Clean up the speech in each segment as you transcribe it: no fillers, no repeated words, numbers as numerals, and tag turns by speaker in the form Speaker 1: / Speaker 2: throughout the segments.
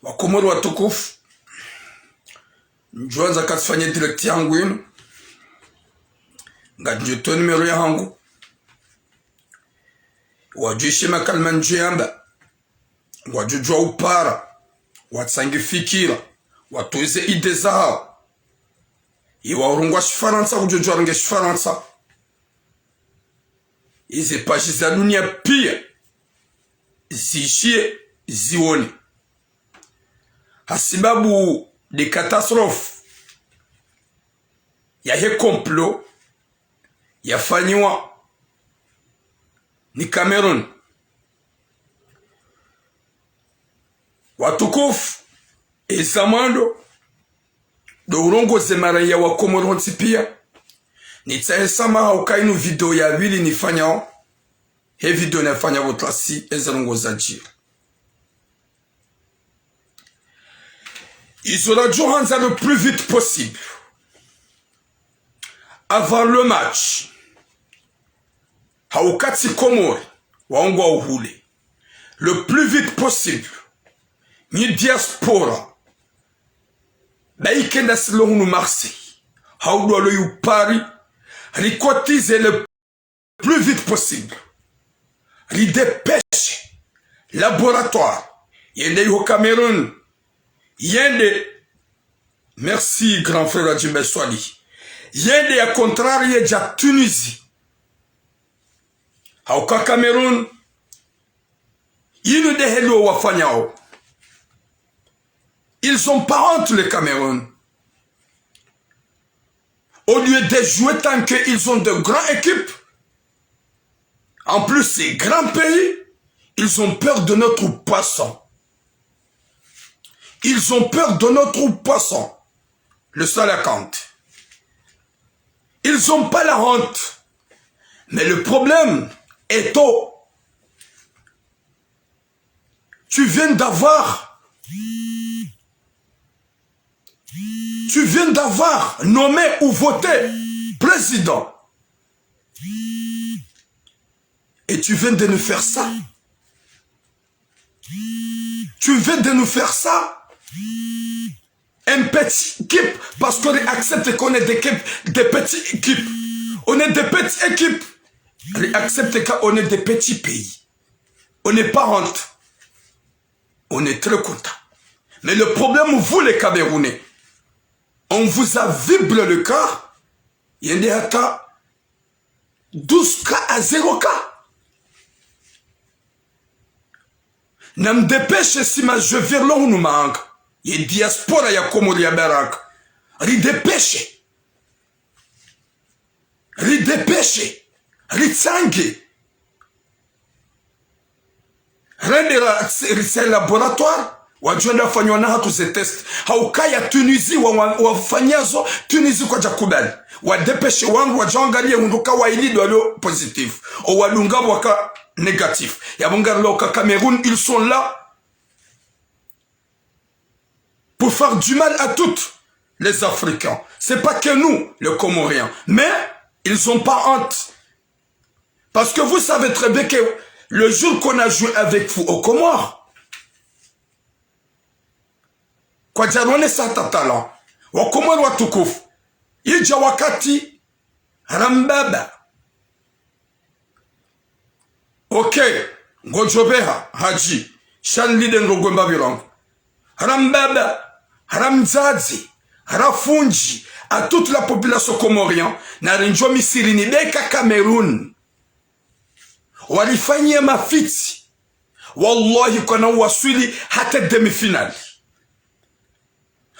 Speaker 1: Wakomoro watukufu, njuanza katufanye direct yangu yinu nga njuto numero yangu wajuishi makalma njuyamba wajujua upara watsangi fikira watuize ide zao iwa urungwa shifaransa kujujua range shifaransa izi pashi za dunia pia zishie zione hasibabu de catastrophe ya he complot yafanywa ni Cameroon. Watukufu ezamando do urongoze maraia wa Komoro pia nitsaesama haukainu video ya wili nifanya he video nafanya wotlasi ezarongoza jira Isola Johanza le plus vite possible avant le match haukati Komoro waongwa uhule le plus vite possible ni diaspora baikenda silonu Marseille haudwa le yu Paris ricotiser le plus vite possible ridépêche laboratoire yende au Cameroun yende merci grand frère Adjimbe Swali yende ya contraire ya Tunisie hauka Cameroun yinu de hello wafanyao. Ils ont pas honte le Cameroun. Au lieu de jouer tant qu'ils ont de grandes équipes, en plus ces grands pays, ils ont peur de notre poisson. Ils ont peur de notre poisson. Le salakante. Ils n'ont pas la honte. Mais le problème est au... Tu viens d'avoir nommé ou voté président. Et tu viens de nous faire ça. Tu viens de nous faire ça. Un petit équipe, parce qu'on accepte qu'on est des petites équipes. On est des petites équipes. On accepte qu'on est des petits pays. On n'est pas honte. On est très content. Mais le problème, vous les Camerounais, on vous a vibré le cœur. Il y a des 12 cas à 0 cas. Nam dépêche si ma je viens là où nous manque. Il y a diaspora ya Komori ya Barak. Ridépêche. Ridépêche. Ritsangi. Rendera c'est laboratoire. Wajuenda fanywa na hatu ze test. Haukaya Tunisie wafanyazo Tunisie kwa jakubali. Wadepeshe wangu wajangalie unduka wa ili doalo positif. O walunga waka négatif. Yabunga loka Cameroun, ils sont là pour faire du mal à toutes les Africains. C'est pas que nous, les Comoriens. Mais ils ont pas honte. Parce que vous savez très bien que le jour qu'on a joué avec vous au Comores, kwa jarone sata talent wakomoro watukufu ija wakati rambaba okay ngojobeha haji shanlide ngogomba birango rambaba ramzazi rafunji à toute la population comorienne na renjo misiri ni beka Cameroun walifanyia mafiti wallahi kuna waswili hata demi-finale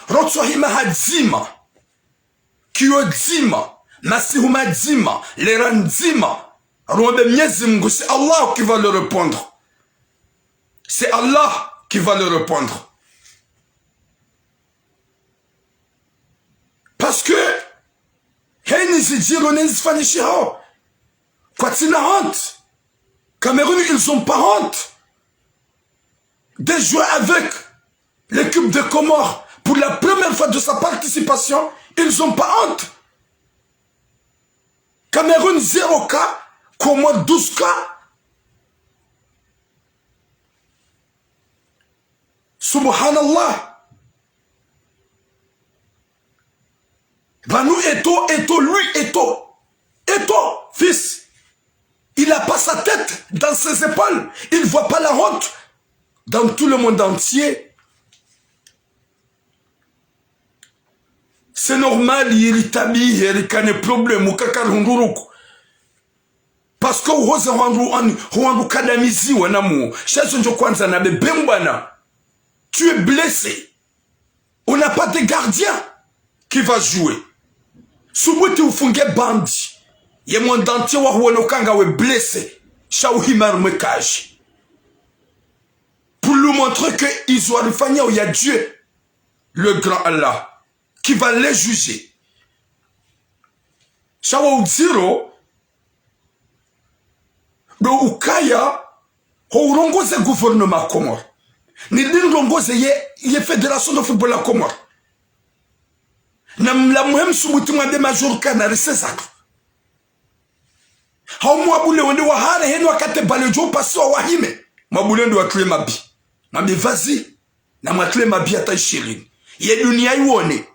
Speaker 1: Rotsohima hadzima, Kiyozima, Masihuma dzima, Lerandzima, Rombe Miezimgu, c'est Allah qui va le répondre. C'est Allah qui va le répondre. Parce que, quand il a honte, Cameroun, ils ont pas honte de jouer avec l'équipe de Comores. Pour la première fois de sa participation, ils n'ont pas honte. Cameroun 0 cas, Comores 12 cas. Subhanallah. Ben nous, Eto, lui, Eto, fils, il n'a pas sa tête dans ses épaules. Il ne voit pas la honte dans tout le monde entier. C'est normal, il est tabi, il y a des problèmes, ou kakar hunduruku. Parce que vous avez kadamizi wanamu. Chaque jour kwanza na bembana. Tu es blessé. On n'a pas de gardien qui va jouer. Subuti ufunge bandi. Ye monde entier wa huonokanga we blessé. Shauhimar mekaji. Pour lui montrer que ils ont refagné où il y a Dieu, le grand Allah, qui va les juger. Shawau zero. Do ukaya hourongoze gouvernement Comore. Ni lingongoze ye fédération de football à Comore. Nam la muhem subuti mwande major kanari sesako. Hau mwabule wende wahare henu wakate balejo pasi wa wahime. Mwabule wende wakle mabi. Mabi vazi na mwakle mabi hata 20. Ye dunia yuone.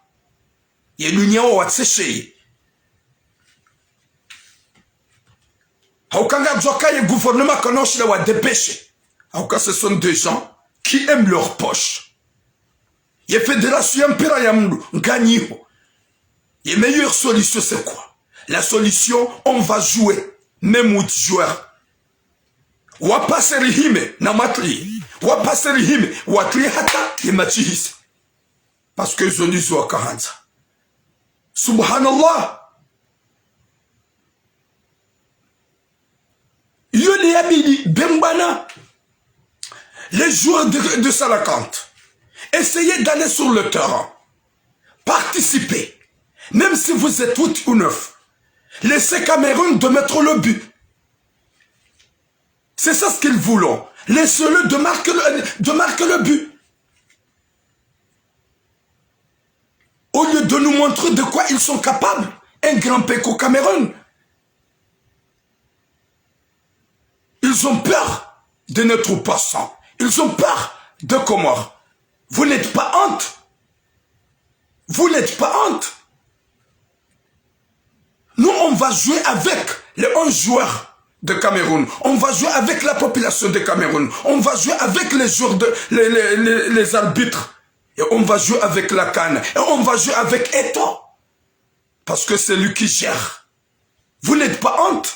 Speaker 1: Ye dunia wa watsesheye. Haukanga Djokaye gouvernement konoshi la wa dépêché. Hauka ce sont des gens qui aiment leur poche. Ye fédération impéra ya mundu nganiho. Ye meilleure solution c'est quoi? La solution, on va jouer. Même ou joueur. Wa passer hime na matri. Wa passer hime wa tri hata ye machihis. Parce que ils ont dit zo kahanza. Subhanallah. Yoni Abidi, Bembana, les joueurs de Salakante, essayez d'aller sur le terrain, participez, même si vous êtes 8 ou 9, laissez Cameroun de mettre le but. C'est ça ce qu'ils voulont, laissez-le de marquer le but. Au lieu de nous montrer de quoi ils sont capables, un grand pays au Cameroun. Ils ont peur de notre passant. Ils ont peur de Comore. Vous n'êtes pas honte. Vous n'êtes pas honte. Nous, on va jouer avec les 11 joueurs de Cameroun. On va jouer avec la population de Cameroun. On va jouer avec les joueurs, les arbitres. Et on va jouer avec la CAN. Et on va jouer avec Eto. Parce que c'est lui qui gère. Vous n'êtes pas honte.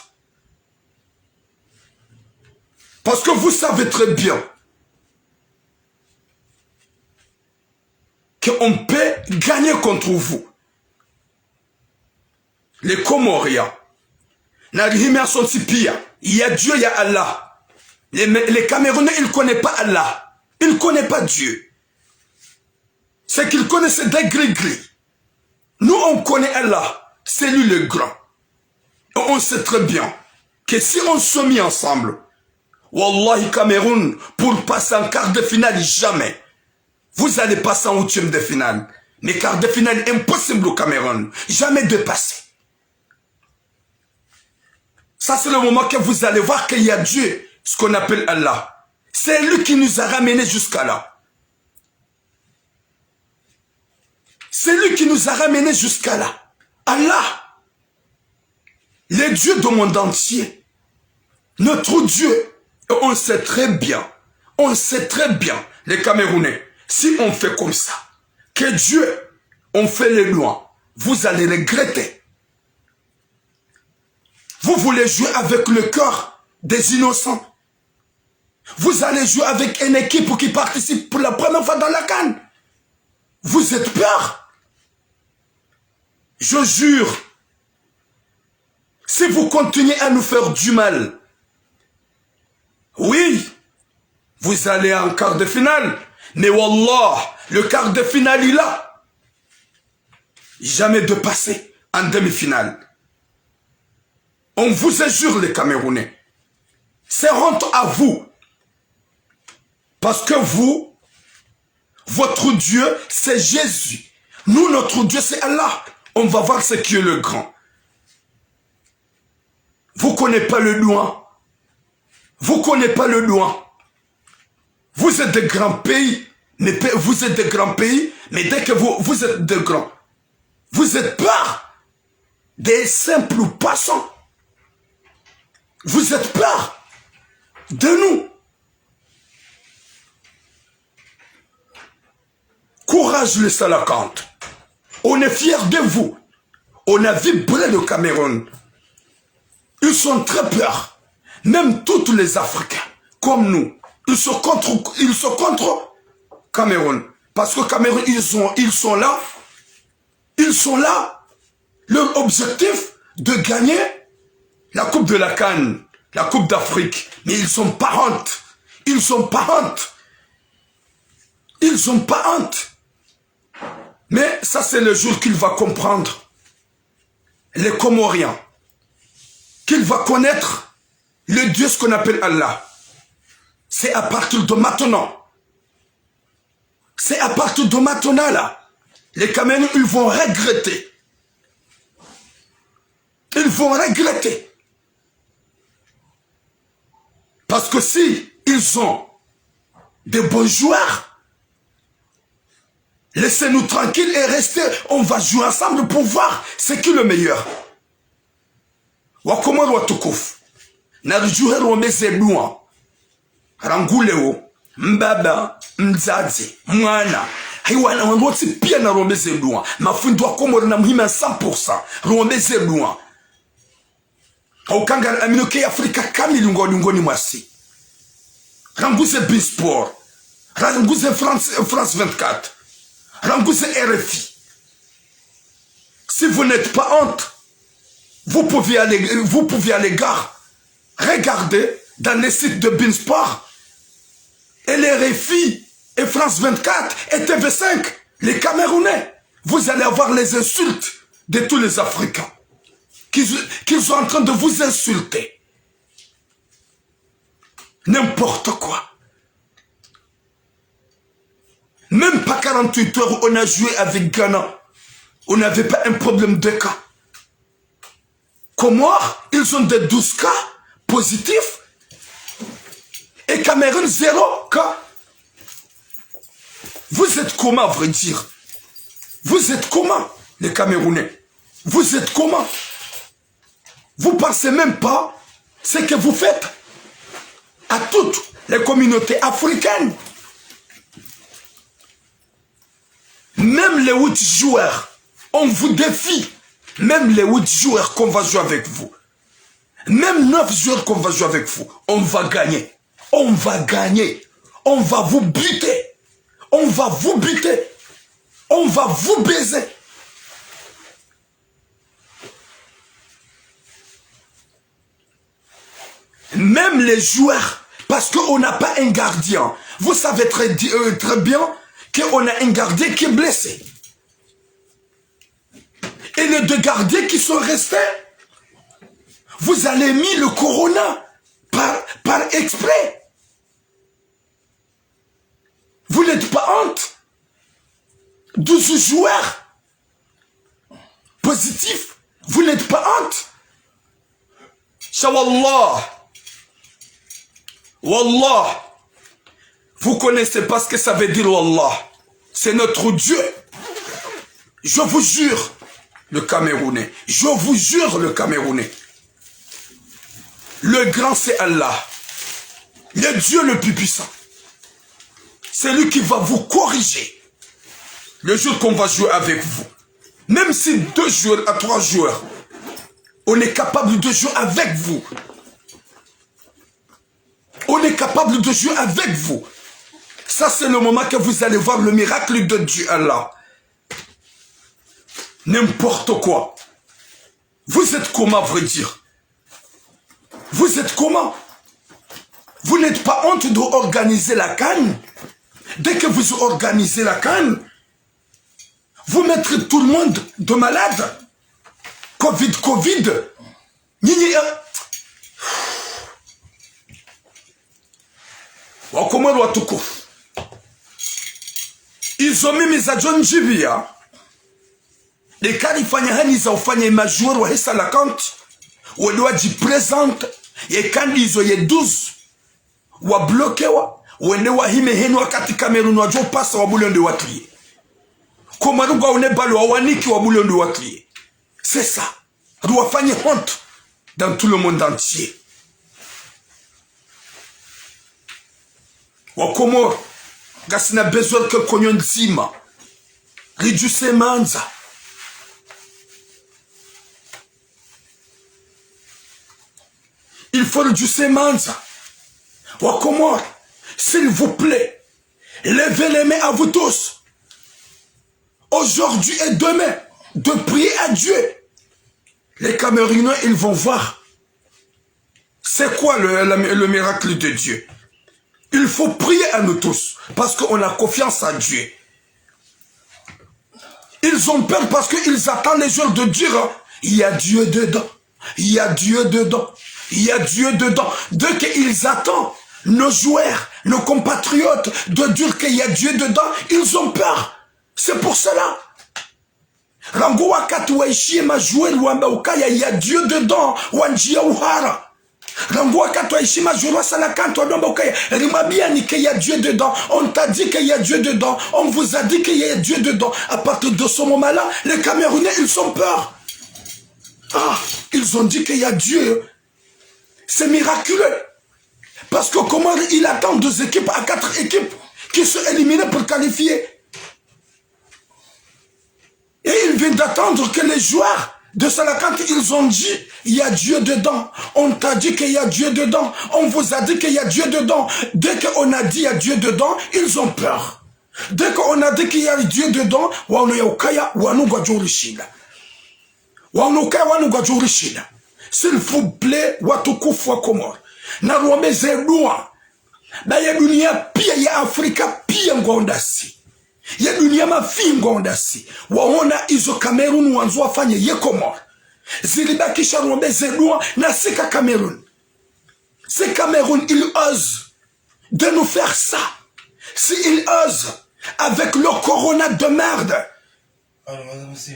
Speaker 1: Parce que vous savez très bien qu'on peut gagner contre vous. Les Comoriens, il y a Dieu, il y a Allah. Les Camerounais, ils ne connaissent pas Allah. Ils ne connaissent pas Dieu. C'est qu'ils connaissent des gris-gris. Nous, on connaît Allah. C'est lui le grand. Et on sait très bien que si on se met ensemble, Wallahi Cameroun, pour passer en quart de finale, jamais. Vous allez passer en 8e de finale. Mais quart de finale, impossible au Cameroun. Jamais de passer. Ça, c'est le moment que vous allez voir qu'il y a Dieu, ce qu'on appelle Allah. C'est lui qui nous a ramenés jusqu'à là. C'est lui qui nous a ramenés jusqu'à là. Allah. Les dieux du monde entier. Notre Dieu. Et on sait très bien, les Camerounais, si on fait comme ça, que Dieu, on fait les lois, vous allez regretter. Vous voulez jouer avec le cœur des innocents. Vous allez jouer avec une équipe qui participe pour la première fois dans la CAN. Vous êtes peur. Je jure, si vous continuez à nous faire du mal, oui, vous allez en quart de finale. Mais Wallah, le quart de finale, il a jamais de passer en demi-finale. On vous jure, les Camerounais. C'est honte à vous. Parce que vous, votre Dieu, c'est Jésus. Nous, notre Dieu, c'est Allah. On va voir ce qui est le grand. Vous ne connaissez pas le loin. Vous ne connaissez pas le loin. Vous êtes de grands pays, Mais vous êtes des grands pays, mais dès que vous êtes des grands, vous êtes peur des simples passants. Vous êtes peur de nous. Courage les Salakantes. On est fiers de vous. On a vibré le Cameroun. Ils sont très peurs. Même tous les Africains, comme nous, ils sont contre Cameroun. Parce que Cameroun, ils sont là. Ils sont là. Leur objectif de gagner la Coupe de la CAN, la Coupe d'Afrique. Mais ils sont pas honte. Ils sont pas honte. Ils sont pas honte. Mais ça, c'est le jour qu'il va comprendre. Les Comoriens. Qu'il va connaître le Dieu, ce qu'on appelle Allah. C'est à partir de maintenant. C'est à partir de maintenant, là. Les Camerounais, ils vont regretter. Ils vont regretter. Parce que si ils ont des bons joueurs, laissez-nous tranquilles et restez. On va jouer ensemble pour voir c'est qui le meilleur. Wakomor watukuf. Narujuhe romeze loin. Ranguleo. Mbaba. Mzazi. Mwana. Hiwana wanoti pia na romeze loin. Mafundo wakomor na muhima 100%. Romeze loin. Haukanga aminoke Afrika kamili ngoni mwasi. Ranguze Bisport. Ranguze France 24. Ranguze RFI. Si vous n'êtes pas honte, vous pouvez aller gare, regarder dans les sites de Beansport et les RFI et France 24 et TV5, les Camerounais. Vous allez avoir les insultes de tous les Africains qu'ils sont en train de vous insulter. N'importe quoi. Même pas 48 heures, on a joué avec Ghana. On n'avait pas un problème de cas. Comores, ils ont des 12 cas positifs. Et Cameroun, 0 cas. Vous êtes comment, à vrai dire? Vous êtes comment, les Camerounais? Vous êtes comment? Vous pensez même pas ce que vous faites à toutes les communautés africaines. Même les 8 joueurs, on vous défie. Même les 8 joueurs qu'on va jouer avec vous. Même 9 joueurs qu'on va jouer avec vous. On va gagner. On va gagner. On va vous buter. On va vous buter. On va vous baiser. Même les joueurs, parce qu'on n'a pas un gardien. Vous savez très bien qu'on a un gardien qui est blessé. Et les 2 gardiens qui sont restés, vous avez mis le corona par exprès. Vous n'êtes pas honte. 12 joueurs positifs, vous n'êtes pas honte. Shawallah. Wallah. Vous connaissez pas ce que ça veut dire Wallah. C'est notre Dieu. Je vous jure. Le Camerounais. Je vous jure, le Camerounais. Le grand, c'est Allah. Le Dieu le plus puissant. C'est lui qui va vous corriger. Le jour qu'on va jouer avec vous. Même si 2 joueurs à 3 joueurs, on est capable de jouer avec vous. On est capable de jouer avec vous. Ça, c'est le moment que vous allez voir le miracle de Dieu, Allah. N'importe quoi. Vous êtes comment, à vrai dire? Vous êtes comment? Vous n'êtes pas honte d'organiser la CAN? Dès que vous organisez la CAN, vous mettrez tout le monde de malade. Covid. Ils ont mis mes adjoints Jibia. Les kalifanya hani za ufanya majoueur wa hesa la compte waliwa jipresente ye kandi izo ye 12 wa bloquewa wende wa hime henu wakati Cameroun wajo pasa wabulondo wakliye. Komaruga one balo wawaniki wabulondo wakliye. C'est ça. Doit faire honte dans tout le monde entier. Wakomor, gasina besoin que konyon zima. Rijuse manza. Il faut rijuse manza. Wakomor, s'il vous plaît, levez les mains à vous tous. Aujourd'hui et demain, de prier à Dieu. Les Camerounais, ils vont voir. C'est quoi le miracle de Dieu? Il faut prier à nous tous, parce qu'on a confiance en Dieu. Ils ont peur parce qu'ils attendent les jours de dire, il y a Dieu dedans, il y a Dieu dedans, il y a Dieu dedans. Dès qu'ils attendent, nos joueurs, nos compatriotes, de dire qu'il y a Dieu dedans, ils ont peur. C'est pour cela. Rango wakati waishie majouer wamba ukaya ya Dieu dedans wanjia uhara. Rango wakati waishie majouer wa salakanto wamba ukaya rimabia ni qu'il y a Dieu dedans. On t'a dit qu'il y a Dieu dedans. On vous a dit qu'il y a Dieu dedans. À partir de ce moment-là, les Camerounais, ils ont peur. Ah, ils ont dit qu'il y a Dieu. C'est miraculeux. Parce que comment il attend 2 équipes à 4 équipes qui sont éliminées pour qualifier. Et il vient d'attendre que les joueurs de Salakant, ils ont dit, il y a Dieu dedans. On t'a dit qu'il y a Dieu dedans. On vous a dit qu'il y a Dieu dedans. Dès qu'on a dit il y a Dieu dedans, ils ont peur. Dès qu'on a dit qu'il y a Dieu dedans, s'il vous plaît, watukufu wa Komoro. Na ruombe zedua. Na ya dunia pia ya Afrika pia ngondasi. Ya dunia mafingo ndasi. Waona hizo Cameroun wanzo wafanye ye Komoro. Zilibakisha ruombe zedua na sika Cameroun. C'est Cameroun, il ose de nous faire ça. S'il ose avec le corona de merde.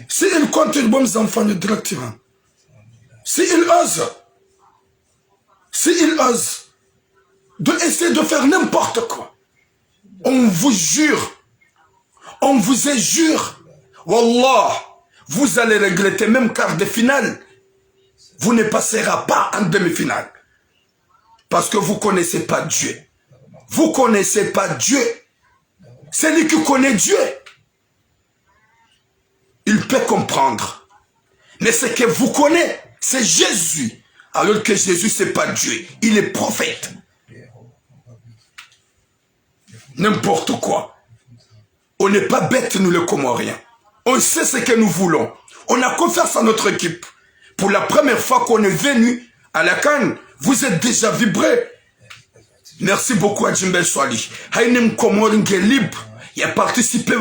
Speaker 1: S'il compte les bons enfants directement. S'il ose de essayer de faire n'importe quoi. On vous jure. On vous jure, Wallah, vous allez regretter même quart de finale. Vous ne passerez pas en demi-finale. Parce que vous ne connaissez pas Dieu. Vous ne connaissez pas Dieu. C'est lui qui connaît Dieu. Il peut comprendre. Mais ce que vous connaissez, c'est Jésus. Alors que Jésus, ce n'est pas Dieu. Il est prophète. N'importe quoi. On n'est pas bêtes, nous les Comoriens. On sait ce que nous voulons. On a confiance en notre équipe. Pour la première fois qu'on est venu à la CAN, vous êtes déjà vibré. Merci beaucoup à Djimbel Swali. Haïnem Komorin libre. Il a participé,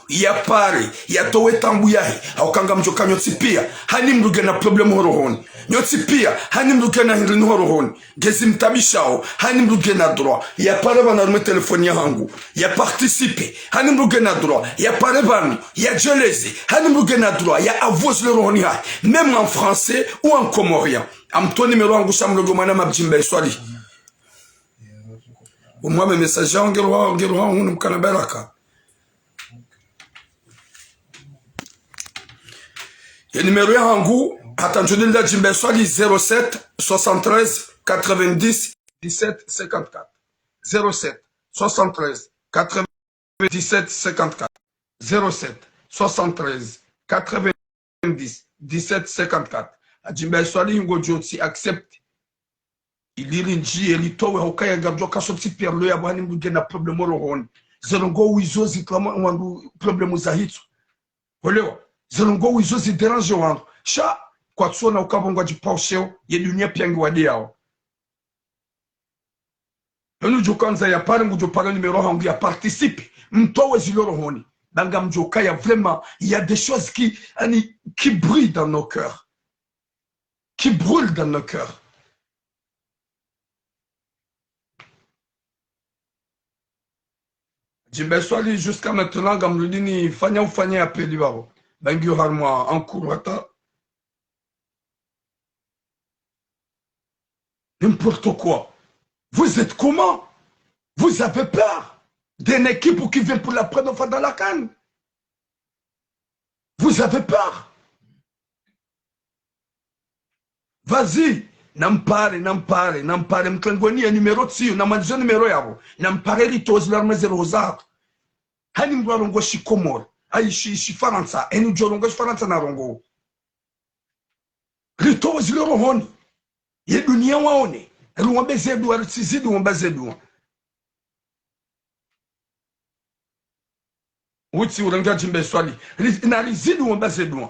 Speaker 1: il a parlé, il a tout été embouillé. Aukanga mjoka nyotipia. Hanim lugena problème horohoni. Nyotipia, hanim lugena hirin horohoni. Gezim tabishao, hanim lugena droit. Il a parlé dans le téléphone yangu. Il a participé, hanim lugena droit. Il a parlé bani, il a jelezi, hanim lugena droit. Il a avoué le rohoni. Même en français ou en comorien. Am numéro wangu sam logo mana mabjimbe swali. Moi mes messages ngirwa hunu mkanaberaka. Le numéro yangu, attention de Djimbel Swali 07 73 90 17 54. 07 73 90 17 54. 07 73 90 17 54. Djimbel Swali ngo joti accepte. Il irinji elitowe hokaya gabjo kasopsi perlo ya bani mugena problème rohoni. Zelongo wizo ziklama wandu problème za hitu. Olewa. Zelongo wizo zi dérange wandu. Sha, kwa tsona ukabongwa jipausheo, ye dunia piangi wadi yao. Yonu jokanza ya pare mujopara numéro hangu ya participe. Mtowe ziloro honi. Danga mjokaya vraiment, il y a des choses qui brillent dans nos cœurs. Qui brûlent dans nos cœurs. Djimbel Swali jusqu'à maintenant, Gamludini, Fanya ou Fanya appelé Baro. Bengu Harmois, en cours, n'importe quoi. Vous êtes comment? Vous avez peur d'une équipe qui vient pour la première fois dans la CAN. Vous avez peur. Vas-y. Nampare, mklangoni ya numero tsiyo, namanzo numero yabo. Nampare ritozi l'arme zero zaro. Hani mwarongo shikomora. Ayi shi Faransa. Eni jorongo Faransa na rongo. Ritozi loro honi. Ye dunia waone. Ruwambe zedu, arisizidu wamba zedu. Witsi uranga jimbe swali. Narizidu wamba zedu.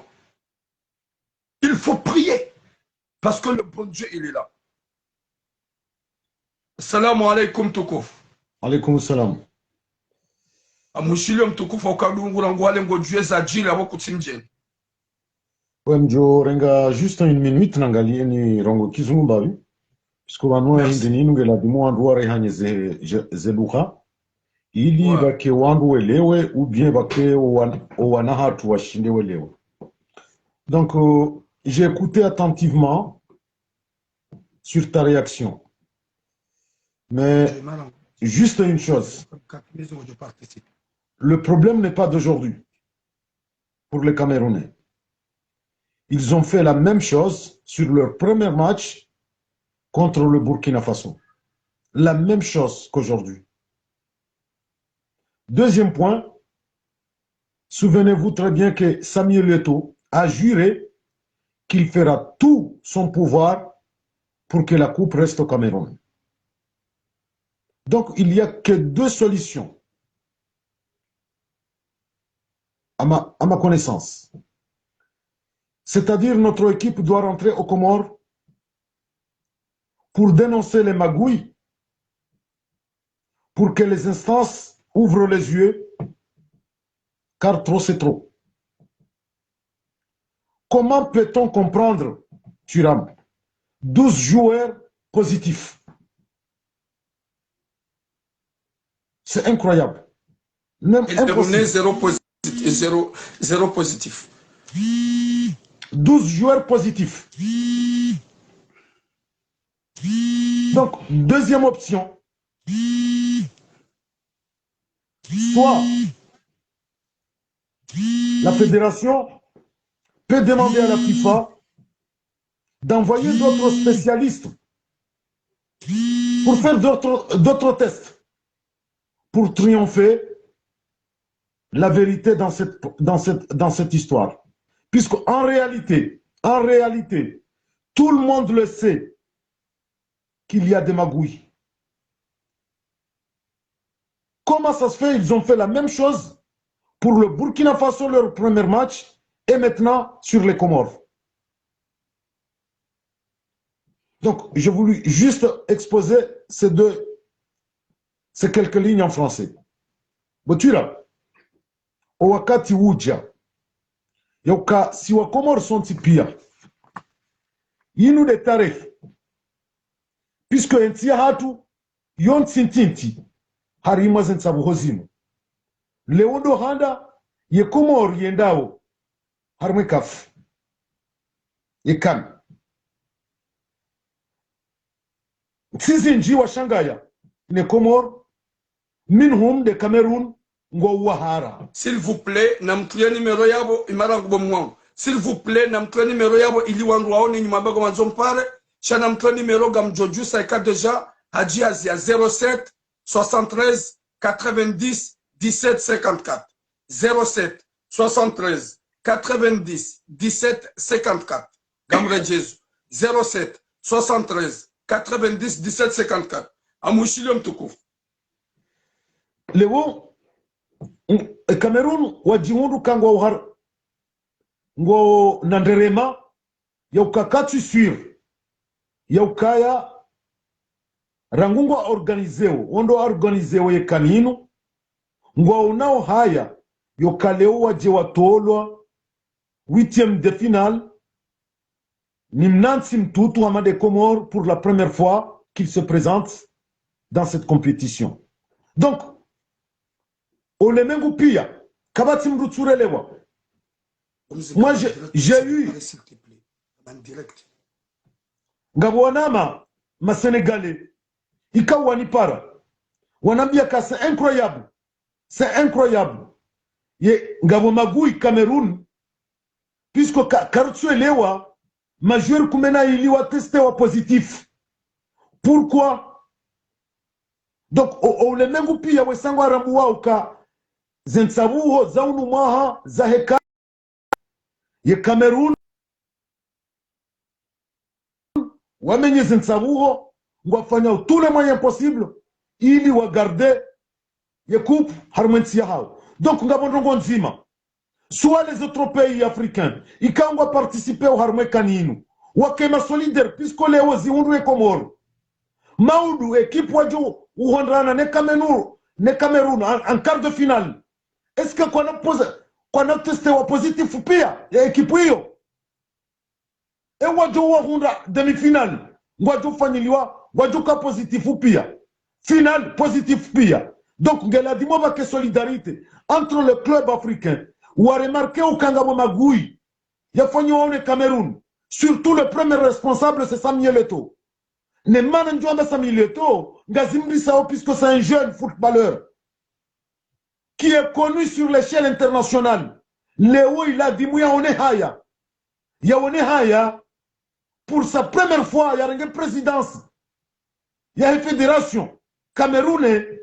Speaker 1: Il faut prier. Parce que le bon Dieu, il est là. Assalamu alaikum Toukouf.
Speaker 2: Alaikum salam.
Speaker 1: Amushilium Toukouf okadungura ngwale ngo Dieu zajili abo kutimjeni.
Speaker 2: Ouais, mjo renga juste une minute nangalie ni rongo kizungu bavi. Puisque wanua hindi nungela dimu anduare hanye zeluha. Ili bake wandu welewe ou bien bake owanaha washinde welewe. Donc, j'ai écouté attentivement sur ta réaction. Mais juste une chose. Le problème n'est pas d'aujourd'hui pour les Camerounais. Ils ont fait la même chose sur leur premier match contre le Burkina Faso. La même chose qu'aujourd'hui. Deuxième point, souvenez-vous très bien que Samuel Eto'o a juré qu'il fera tout son pouvoir pour que la coupe reste au Cameroun. Donc, il n'y a que deux solutions, à ma connaissance. C'est-à-dire, notre équipe doit rentrer aux Comores pour dénoncer les magouilles, pour que les instances ouvrent les yeux, car trop c'est trop. Comment peut-on comprendre, Thuram, 12 joueurs positifs? C'est incroyable. Même impossible.
Speaker 1: Zéro positif.
Speaker 2: 12 joueurs positifs. Donc, deuxième option. Soit la fédération peut demander à la FIFA d'envoyer d'autres spécialistes pour faire d'autres tests pour triompher la vérité dans cette histoire. Puisque en réalité, tout le monde le sait qu'il y a des magouilles. Comment ça se fait? Ils ont fait la même chose pour le Burkina Faso, leur premier match, et maintenant sur les Comores. Donc, j'ai voulu juste exposer ces quelques lignes en français. Botula, au wakati uja, yoka si wa Comores sont pia, yinu de taref, puisque entia hatu, yon tintinti, harima zensabu hozimu. Leondo handa, ye Comores yendao, harme kaf, ye kan. Sisi nji wa Shangaya, ne Comores, minhum de Cameroun, ngo wahara.
Speaker 1: S'il vous plaît, namtuya numéro yabo imarangu bomwangu. S'il vous plaît, namtuya numéro yabo ili wangu waone nyumabago manzompare. Cha namtuya numéro gamjoju saika deja haji azia 07 73 90 17 54. 07 73 90 17 54. Gamre Jesu. 07 73 90 17 54. Amushilium Toukouf.
Speaker 2: Lewo Cameroun wajiundu kangwa uhar ngo nanderema yaukakatu sur yaukaya rangungo organizeo ondo organizeo ye kaninu ngo unao haya yokaleo waje watolwa 8e de finale ni Mnansi Mtutu Hamade Comores pour la première fois qu'il se présente dans cette compétition. Donc Olemengu pia kabati mruturelewa. Moi j'ai eu Ngabwanama ma Sénégalais ikawa ni para Wanambiaka, c'est incroyable. C'est incroyable. Ye ngabo magui Cameroun, puisque Karutsu elewa, majeur kumena iliwa testé wa positif. Pourquoi? Donc, le mengu pia wesangwa rambuwa uka zentsabuho zaunu maha zaheka ye Cameroun wamenye zentsabuho ngwafanya tous les moyens possibles ili wa garder ye coupe harmentia hao. Donc ngabondongo nzima soit les autres pays africains ikangwa participer au harme kaninu wakema solidaire puisque leo ziundu e Komoro maudu équipe waju uhondrana ne Cameroun en quart de finale. Est-ce que qu'on a testé wa positif pia ya équipe hiyo e waju wahunda demi-finale waju fanyiliwa waju ka positif pia finale positif pia. Donc ngela dimo ba ke solidarité entre le club africain ou a remarqué au Kangabo Magui ya fanyo le Cameroun, surtout le premier responsable c'est Samuel Eto'o. Ne manenjouamba Samuel Eto'o ngazimbi sao puisque c'est un jeune footballeur qui est connu sur l'échelle internationale. Léo il a dit mouya on est haya. Ya on est haya pour sa première fois il y a une présidence. Il y a une fédération camerounais.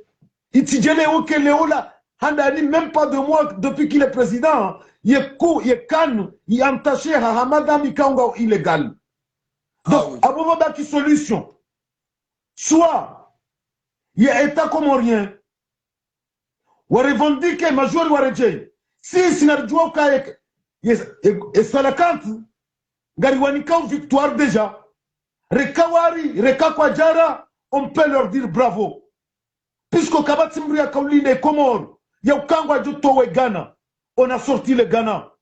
Speaker 2: Il dit que Léo là Handani, même pas de mois depuis qu'il est président, il est calme, il est entaché à Hamada Mikanga illégal. Donc, à Boba qui solution. Soit, il y a État comorien, ou revendique major ou rejay. Si Sinarjouka et Salakant, Gariwanika victoire déjà. Rekawari, Rekakwadjara, on peut leur dire bravo. Puisque Kabatsimbri a Kauli les Comores, Yaukangwa Jutowe Ghana, on a sorti le Ghana.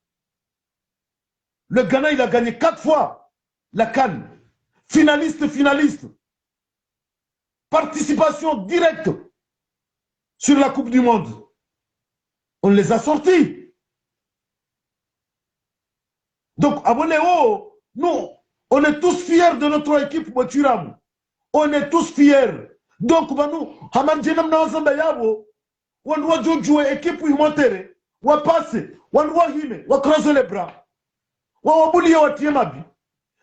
Speaker 2: Le Ghana, il a gagné 4 fois la CAN. Finaliste. Participation directe sur la Coupe du Monde. On les a sortis. Donc, à Bonéo, nous, on est tous fiers de notre équipe Moturam. On est tous fiers. Donc, nous, Hamad Jenam Nawazamba Yabo, on doit jouer équipe ou monter, ou passer, on doit hime, on croiser les bras. On va boulir au Tiemabi.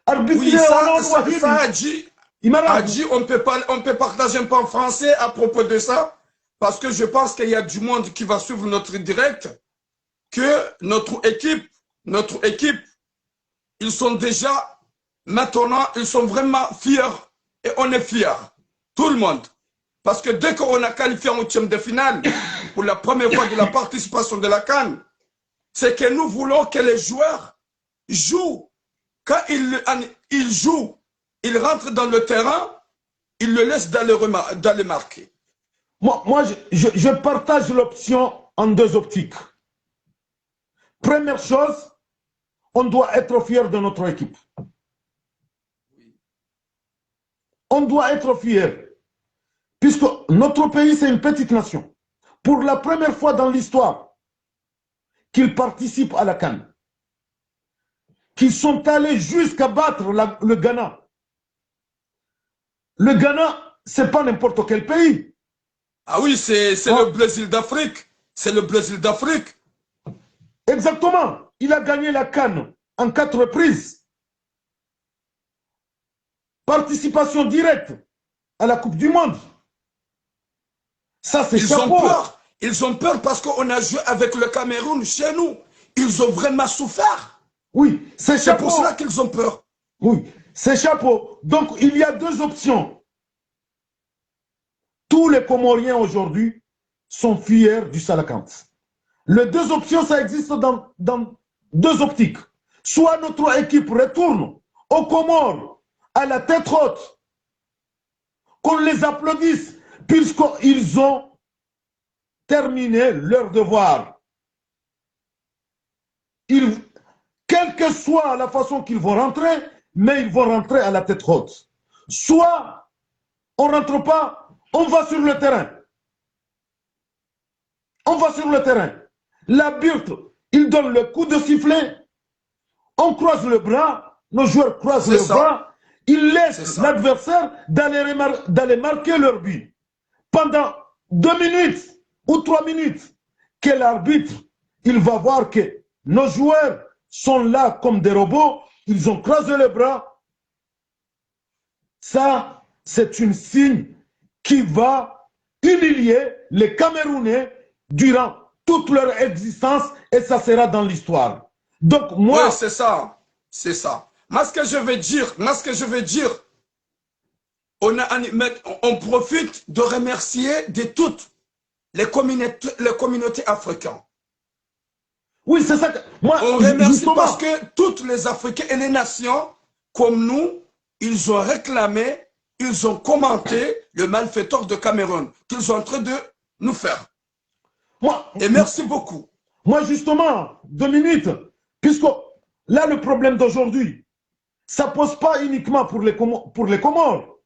Speaker 1: Oui, ça Adji, on peut partager un peu en français à propos de ça, parce que je pense qu'il y a du monde qui va suivre notre direct, que notre équipe, ils sont déjà, maintenant, ils sont vraiment fiers, et on est fiers, tout le monde. Parce que dès qu'on a qualifié en 8e de finale, pour la première fois de la participation de la CAN, c'est que nous voulons que les joueurs jouent. Quand ils jouent, ils rentrent dans le terrain, ils le laissent d'aller marquer.
Speaker 2: Moi je partage l'option en 2 optiques. Première chose, on doit être fier de notre équipe. On doit être fier. Puisque notre pays, c'est une petite nation. Pour la première fois dans l'histoire qu'ils participent à la CAN, qu'ils sont allés jusqu'à battre le Ghana. Le Ghana, c'est pas n'importe quel pays.
Speaker 1: Ah oui, c'est le Brésil d'Afrique. C'est le Brésil d'Afrique.
Speaker 2: Exactement. Il a gagné la CAN en 4 reprises. Participation directe à la Coupe du Monde. Ça, c'est chapeau.
Speaker 1: Ils ont peur parce qu'on a joué avec le Cameroun chez nous. Ils ont vraiment souffert.
Speaker 2: Oui, c'est chapeau.
Speaker 1: C'est pour cela qu'ils ont peur.
Speaker 2: Oui, c'est chapeau. Donc, il y a 2 options. Tous les Comoriens aujourd'hui sont fiers du Salakant. Les 2 options, ça existe dans 2 optiques. Soit notre équipe retourne aux Comores à la tête haute, qu'on les applaudisse, puisqu'ils ont terminé leur devoir. Quelle que soit la façon qu'ils vont rentrer, mais ils vont rentrer à la tête haute. Soit on ne rentre pas, on va sur le terrain. On va sur le terrain. L'arbitre, il donne le coup de sifflet, on croise le bras, nos joueurs croisent le bras, ils laissent l'adversaire d'aller marquer leur but. Pendant 2 minutes ou 3 minutes que l'arbitre, il va voir que nos joueurs sont là comme des robots, ils ont croisé les bras. Ça, c'est un signe qui va humilier les Camerounais durant toute leur existence et ça sera dans l'histoire. Donc moi...
Speaker 1: Oui, c'est ça. C'est ça. Moi, ce que je veux dire, on profite de remercier de toutes les communautés africaines.
Speaker 2: Oui, c'est ça. Moi,
Speaker 1: on remercie
Speaker 2: justement,
Speaker 1: parce que toutes les Africains et les nations, comme nous, ils ont réclamé, ils ont commenté le malfaiteur de Cameroun qu'ils sont en train de nous faire. Et merci beaucoup.
Speaker 2: Moi, justement, 2 minutes, puisque là, le problème d'aujourd'hui, ça ne pose pas uniquement pour les Comores.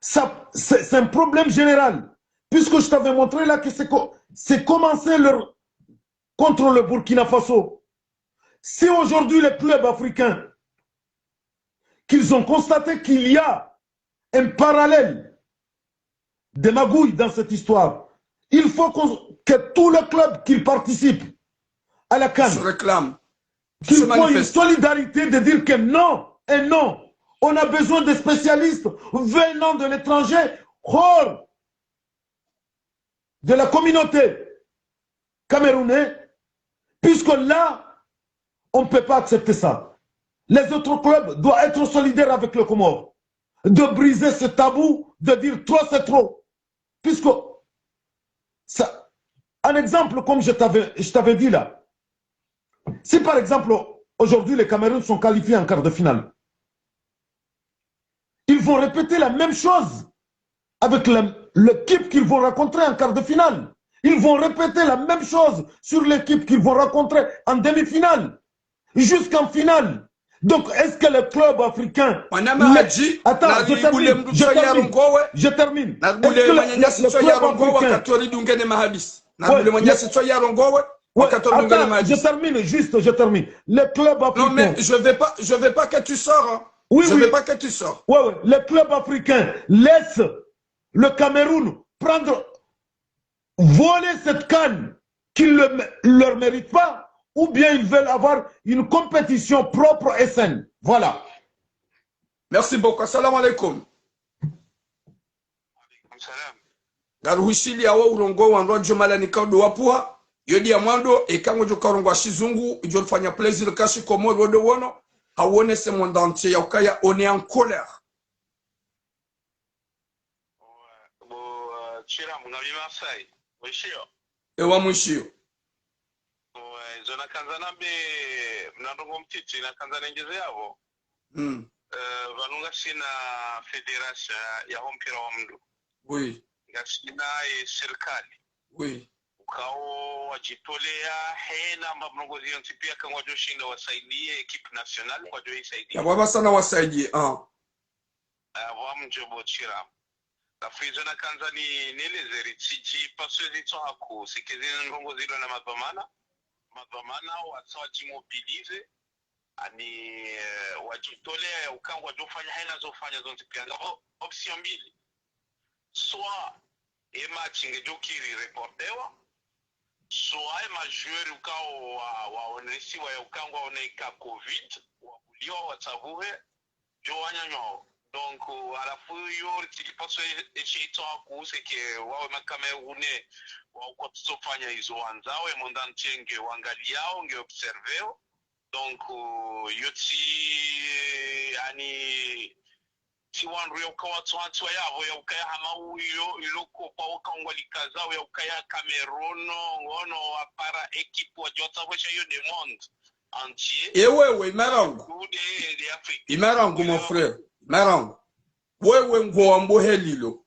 Speaker 2: C'est un problème général. Puisque je t'avais montré là que c'est commencé contre le Burkina Faso. Si aujourd'hui les clubs africains, qu'ils ont constaté qu'il y a un parallèle de magouille dans cette histoire, il faut que tous les clubs qui participent à la CAN, qu'ils font une solidarité de dire que non et non. On a besoin de spécialistes venant de l'étranger, hors de la communauté camerounaise, puisque là, on ne peut pas accepter ça. Les autres clubs doivent être solidaires avec le Comore, de briser ce tabou, de dire trop c'est trop. Puisque, ça, un exemple comme je t'avais dit là, si par exemple, aujourd'hui les Cameroun sont qualifiés en quart de finale, ils vont répéter la même chose avec l'équipe qu'ils vont rencontrer en quart de finale. Ils vont répéter la même chose sur l'équipe qu'ils vont rencontrer en demi-finale, jusqu'en finale. Donc, est-ce que le club africain... Attends, je termine. Je termine. Le club africain...
Speaker 1: Non, mais je vais pas que tu sors. Hein.
Speaker 2: Oui,
Speaker 1: je veux pas que tu sors.
Speaker 2: Oui. Le club africain laisse le Cameroun voler cette canne qu'ils ne leur méritent pas, ou bien ils veulent avoir une compétition propre et saine. Voilà.
Speaker 1: Merci beaucoup. Assalamu alaikum. Garuhishili awa urongo wanro jomala ni kaudo wapua. Yodi ya mwando ekango jo karongo shizungu jo fanya plaisir kashi komo rodo wono. Hawone se monde entier ya ukaya on est en colère.
Speaker 3: Chira mungabi Marseille. Mwishio.
Speaker 1: Ewa mwishio.
Speaker 3: Zona kanzana be mnandongo mtiti na kanzana ngeze yabo. Vanunga sina federation ya mpira wa mdu.
Speaker 1: Oui.
Speaker 3: Ngasina serikali.
Speaker 1: Oui.
Speaker 3: Ukao wajitolea hena mbabnongozi yonti pia kangwa joshinda wasaidie equipe nationale kwa jo isaidie.
Speaker 1: Ya baba sana wasaidie
Speaker 3: wamjobo chira. La frizona kanzani nelezeri tsiji paswezi tsohaku sikezini ngongo zilo na madhamana watsawaji mobilize ani wajitolea ukangwa jofanya hena zofanya zonti pia option mbili soit match ngejokiri reportewa soit majoueur ukao waonesiwa ya ukangwa oneika covid wabuliwa watsavuhe jo wanyanyo. Donc, à la fois, il y a chez toi c'est que wawe makamerune wa ukotofanya hizo wanzao e monde entier nge wangaliao nge observeo. Donc, yoti ani tiwanru ya ukawa tuantua yavo ya ukaya hama uyo iloko pa ukangwa likazao ya ukaya Cameroon ngono apara ekipu wa jota wesha yo de monde entier.
Speaker 1: Ewewe imarangu mon frère. Marangu, wewe nguambo helilo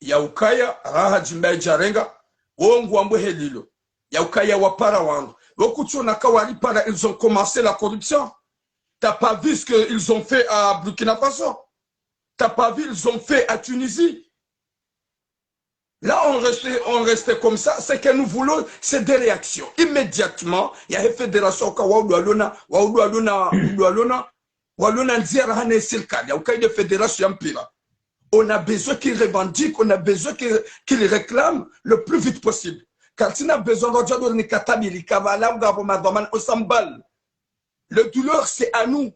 Speaker 1: ya ukaya raha jimbe jarenga wewe nguambo helilo ya ukaya wapara wangu lokutu nakawali para ils ont commencé la corruption. T'as pas vu ce qu'ils ont fait à Burkina Faso? T'as pas vu ils ont fait à Tunisie? Là on restait comme ça. Ce que nous voulons c'est des réactions immédiatement. Il y a une fédération walona nzira hane serikali ya ukaide federation ya mpira On a besoin qu'ils revendiquent, on a besoin qu'ils réclament le plus vite possible. Quand il a besoin de on s'emballe. Le douleur, c'est à nous.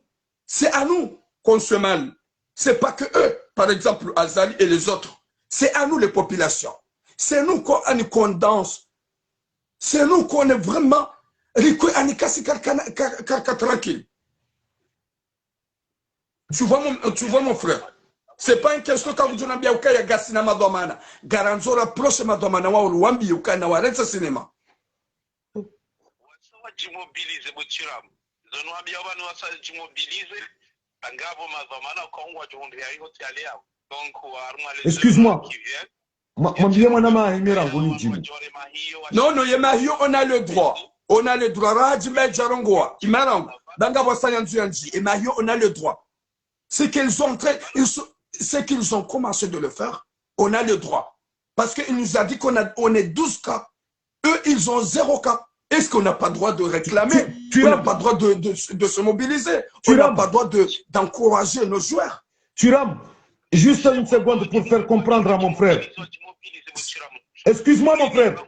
Speaker 1: C'est à nous qu'on se mal. C'est pas que eux, par exemple, Azali et les autres. C'est à nous, les populations. C'est nous qu'on condense. C'est nous qu'on est vraiment tranquille. Tu vois mon frère. C'est pas une question quand vous avez bien ya gasina madomana. Garanzora proche madomana wa uruambi ukana warenza cinema.
Speaker 3: Mobiliser botiram. Zono ambia abantu wasaje mobiliser angabo madomana kongwa jonde yayo tiale yao. Donc arma les
Speaker 2: Excuse-moi.
Speaker 1: Non, non, Yemahio, on a le droit. On a le droit. Rajime Jarongoa, Imarang, Dangabo Sayanzuanji, et Mahio, on a le droit. C'est qu'ils ont commencé de le faire, on a le droit. Parce qu'il nous a dit qu'on est 12 cas. Eux, ils ont 0 cas. Est-ce qu'on n'a pas le droit de réclamer? On n'a pas le droit de se mobiliser. On n'a pas le droit d'encourager nos joueurs.
Speaker 2: Turam, juste une seconde pour faire comprendre à mon frère. Excuse-moi, mon frère.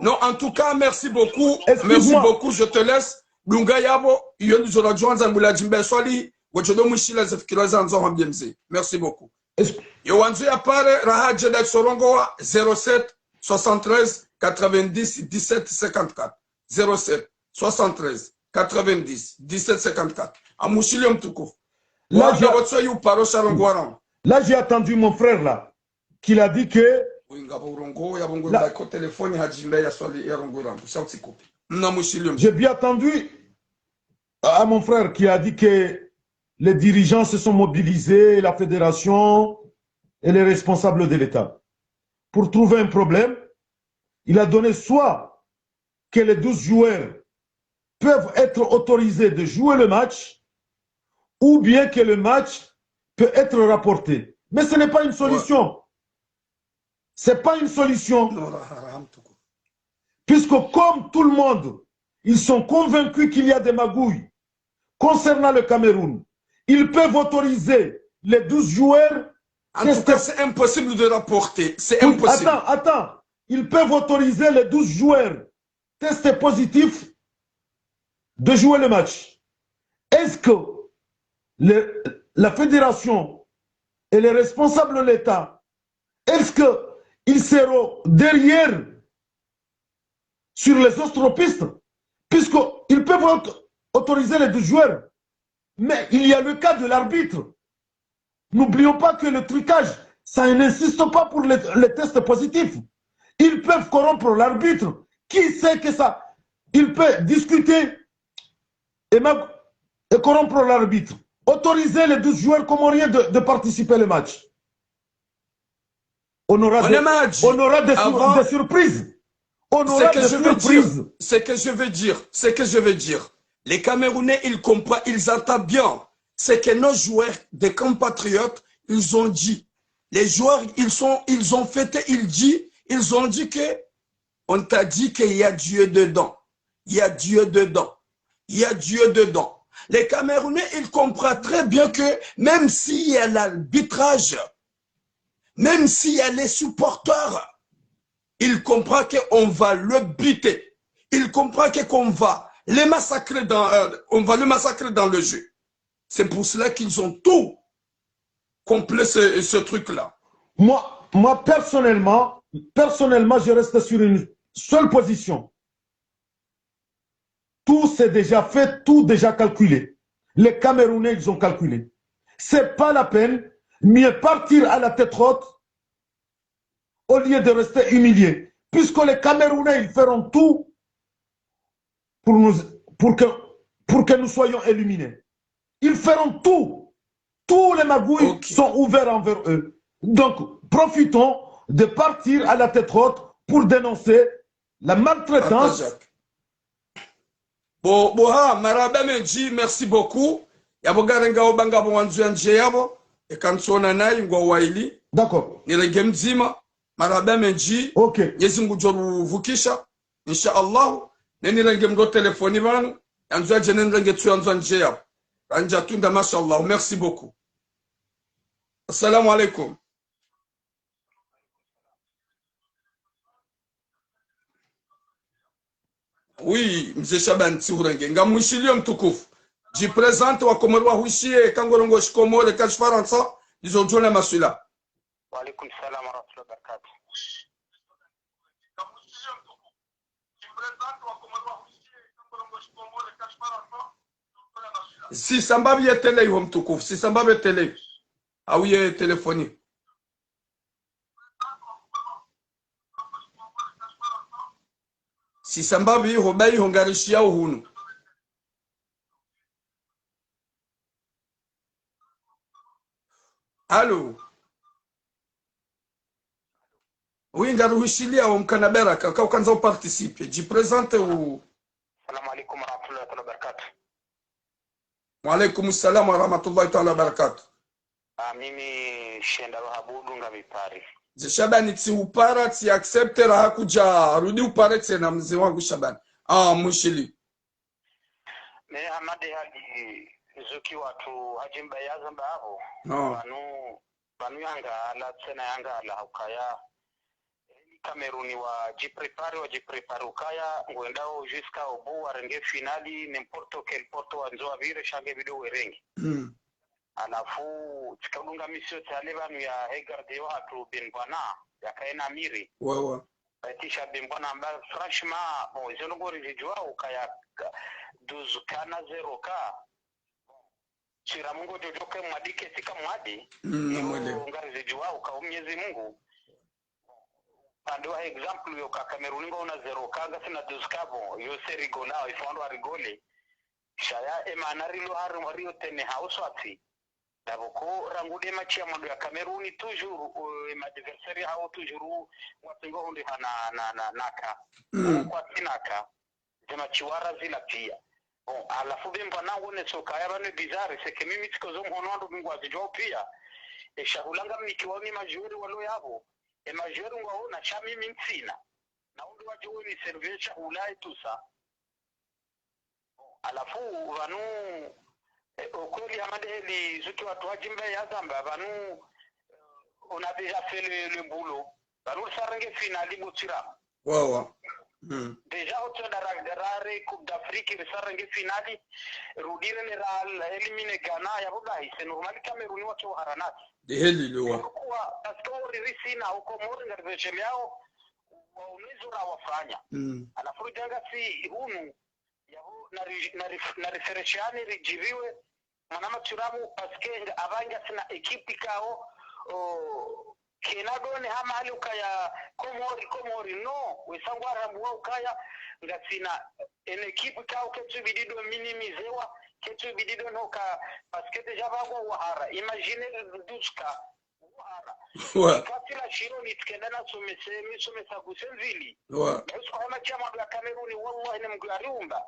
Speaker 1: Non, en tout cas, merci beaucoup. Merci beaucoup, je te laisse. Merci beaucoup. Yowanzu Yapare, Raha Jedek Sorongoa, 07 73 90 17 54. 07 73 90 17 54. Amushilium Toukouf. Là,
Speaker 2: j'ai attendu mon frère là, qu'il a dit que. J'ai bien attendu à mon frère qui a dit que les dirigeants se sont mobilisés, la fédération et les responsables de l'État. Pour trouver un problème, il a donné soit que les 12 joueurs peuvent être autorisés de jouer le match, ou bien que le match peut être rapporté. Mais ce n'est pas une solution. Ouais. Ce n'est pas une solution. Puisque comme tout le monde, ils sont convaincus qu'il y a des magouilles concernant le Cameroun, ils peuvent autoriser les 12 joueurs.
Speaker 1: En tout cas, c'est impossible de rapporter. C'est impossible.
Speaker 2: Attends. Ils peuvent autoriser les 12 joueurs testés positifs de jouer le match. Est-ce que la fédération et les responsables de l'État, est-ce qu'ils seront derrière sur les autres pistes, puisqu'ils peuvent autoriser les 12 joueurs, mais il y a le cas de l'arbitre. N'oublions pas que le trucage, ça n'insiste pas pour les tests positifs. Ils peuvent corrompre l'arbitre. Qui sait que ça? Il peut discuter et corrompre l'arbitre. Autoriser les 12 joueurs comoriens de participer au match. On aura des surprises.
Speaker 1: Ce que je veux dire, les Camerounais, ils comprennent, ils entendent bien. C'est que nos joueurs, des compatriotes, ils ont dit, les joueurs, ils ont fêté, ils ont dit que, on t'a dit qu'il y a Dieu dedans. Il y a Dieu dedans. Il y a Dieu dedans. Les Camerounais, ils comprennent très bien que même s'il y a l'arbitrage, même s'il y a les supporters, ils comprennent qu'on va le buter. Ils comprennent qu'on va le massacrer dans le jeu. C'est pour cela qu'ils ont tout complet ce truc-là.
Speaker 2: Moi personnellement, je reste sur une seule position. Tout c'est déjà fait, tout déjà calculé. Les Camerounais, ils ont calculé. C'est pas la peine, mieux partir à la tête haute au lieu de rester humilié. Puisque les Camerounais, ils feront tout pour que nous soyons éliminés. Ils feront tout. Tous les magouilles sont ouverts envers eux. Donc, profitons de partir à la tête haute pour dénoncer la maltraitance.
Speaker 1: Merci beaucoup.
Speaker 2: D'accord.
Speaker 1: Maraba menji.
Speaker 2: Ok.
Speaker 1: Yezingu joru vukisha. Inch'Allah. Neni rengem do telefoni van. Anzwa jenen renge tu anzwa njea. Anja tunda mashallah. Merci beaucoup. Assalamu alaikum. Oui, mzee Shaban Tsurenge. Ngamwishilie mtukufu. Jipresente wa Komoro wa huishie kangorongo shikomore kash Faransa. Izo jona masula.
Speaker 3: Wa alaikum salam wa rahmatullahi wa barakatuh.
Speaker 1: Si sambabi ye tele yo mtukufu. Si sambabi tele. Au ye telefoni. Si sambabi hobai hongarishia hunu. Allô? Oui, ngaruhishilia wa mkanabera kaka ukanza uparticipe. Jipresente u.
Speaker 3: Assalamu alaikum wa rahmatullahi wa barakatuh.
Speaker 1: Wa alaikum salam wa rahmatullahi wa barakatuh.
Speaker 3: Mimi shenda habudu ngamipari.
Speaker 1: Mzee Shabani ti upara ti accepte raha kuja rudi upare tena mzee wangu Shabani. Mwishili.
Speaker 3: Ne amade hadi zuki watu hajimba yazamba hapo. Banu yanga ala tena yanga ala ukaya Kameruni wajiprepare ukaya ngwendao jusqu'à au bout arenge finali n'importe quel porto wanzo avire shange video werengi. Alafu tikadunga misio tale banu ya hegarde watu benbwana yakaena miri.
Speaker 1: Wawa.
Speaker 3: Batisha benbwana amba franchement bon je ngori vijua ukaya 12 kana 0k. Sira Mungu jojoke mwadike tika mwadi. Ngari vijua ukaumyezi Mungu. Andoa example yo ka Cameroon ngo na 0k ga sina 12k bon yo seri gola ifondo arigole. Shaya emanarilo hario tene hauswati. Daboko rangude match ya mondo ya Cameroon toujours adversaire hao toujours wapengo honde na naka kwa tinaka zema chiwara zila pia bon alafu bemba nango ne soka ya bane bizarre c'est que mimi tikozo mhonondo mingwa zijo pia e shahulanga mikiwani majuri walo yabo e majuri ngao na cha mimi ntsina na undo wajo ni service shahulai tusa alafu vanu ukweli amadeli zuki watu wajimbe ya zamba banu on a déjà fait le boulot banu sarenge finali butira
Speaker 1: wawa
Speaker 3: déjà auto darare coupe d'Afrique sarenge finali rudire ne ral elimine Ghana ya bubai c'est normal Cameroun watu haranati
Speaker 1: de heli lowa
Speaker 3: kwa pastori risina huko mori ngarvechele yao waunizura wafanya alafu janga si hunu yaho na referentiani rijiriwe manama turamu paske abanga sina ekipi kao kenado ne hama hali ukaya komori no wesangwara mwa ukaya ngatsina en ekipi kao ketu bidido minimizewa ketu bidido no ka paske deja bagwa wahara imagine duska wahara katila shiro nitkendana somesa kusenzili usko hama chama ya Kameruni wallahi ne mgariumba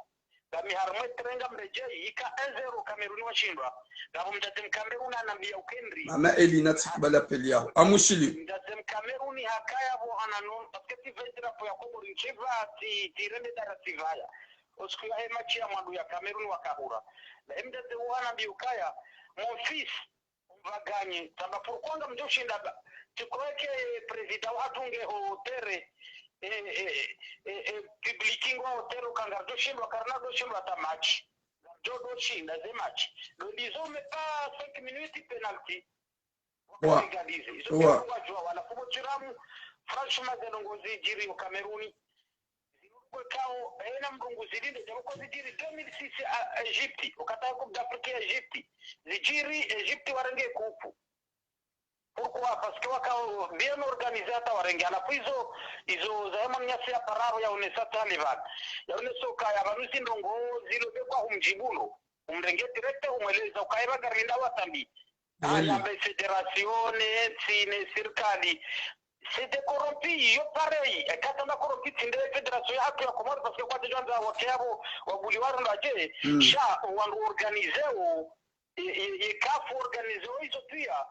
Speaker 3: kami harmwe trenga mrejei ika 1-0 Kameruni washindwa ngabo mtatem Kameruni anambia ukendri
Speaker 1: mama Elina tikibala peli yao amushili
Speaker 3: mtatem Kameruni hakaya bo ananon pasketi vedra po ya Komori chiva tirende darativaya usko ya machi ya mwandu ya Kameruni wakahura na mtatem wanambia ukaya mon fils mvaganye tamba pourquoi mjoshinda tukoeke president watunge hotere publiking wa hotel kangardo shindwa karnado shindwa ta match jodo shinda ze match le disons mais pas 5 minutes penalty
Speaker 1: wa
Speaker 3: wa wala fumo tiramu franchement zenongozi jiri wa Kameruni zinukwe kao ena mrungu zilinde jamoko zijiri 2006 Egypte ukataka coupe d'Afrique ya Egypte zijiri Egypte warenge kupu. Pourquoi? Parce que wakao bien organisé hata warengi alafu hizo zaema nyasi ya pararo ya unesa Taliban ya uneso kaya banusi ndongo zilo bekwa humjibulo umrenge direct umweleza ukaiba garinda watambi ayambe federazione sine serikali c'était corrompu yo pareil katamba corrompu tinde federation ya ya Komoro parce que kwa dejanza wakiabo wabuliwaro ndaje sha wangu organizeo yekafu organizeo hizo pia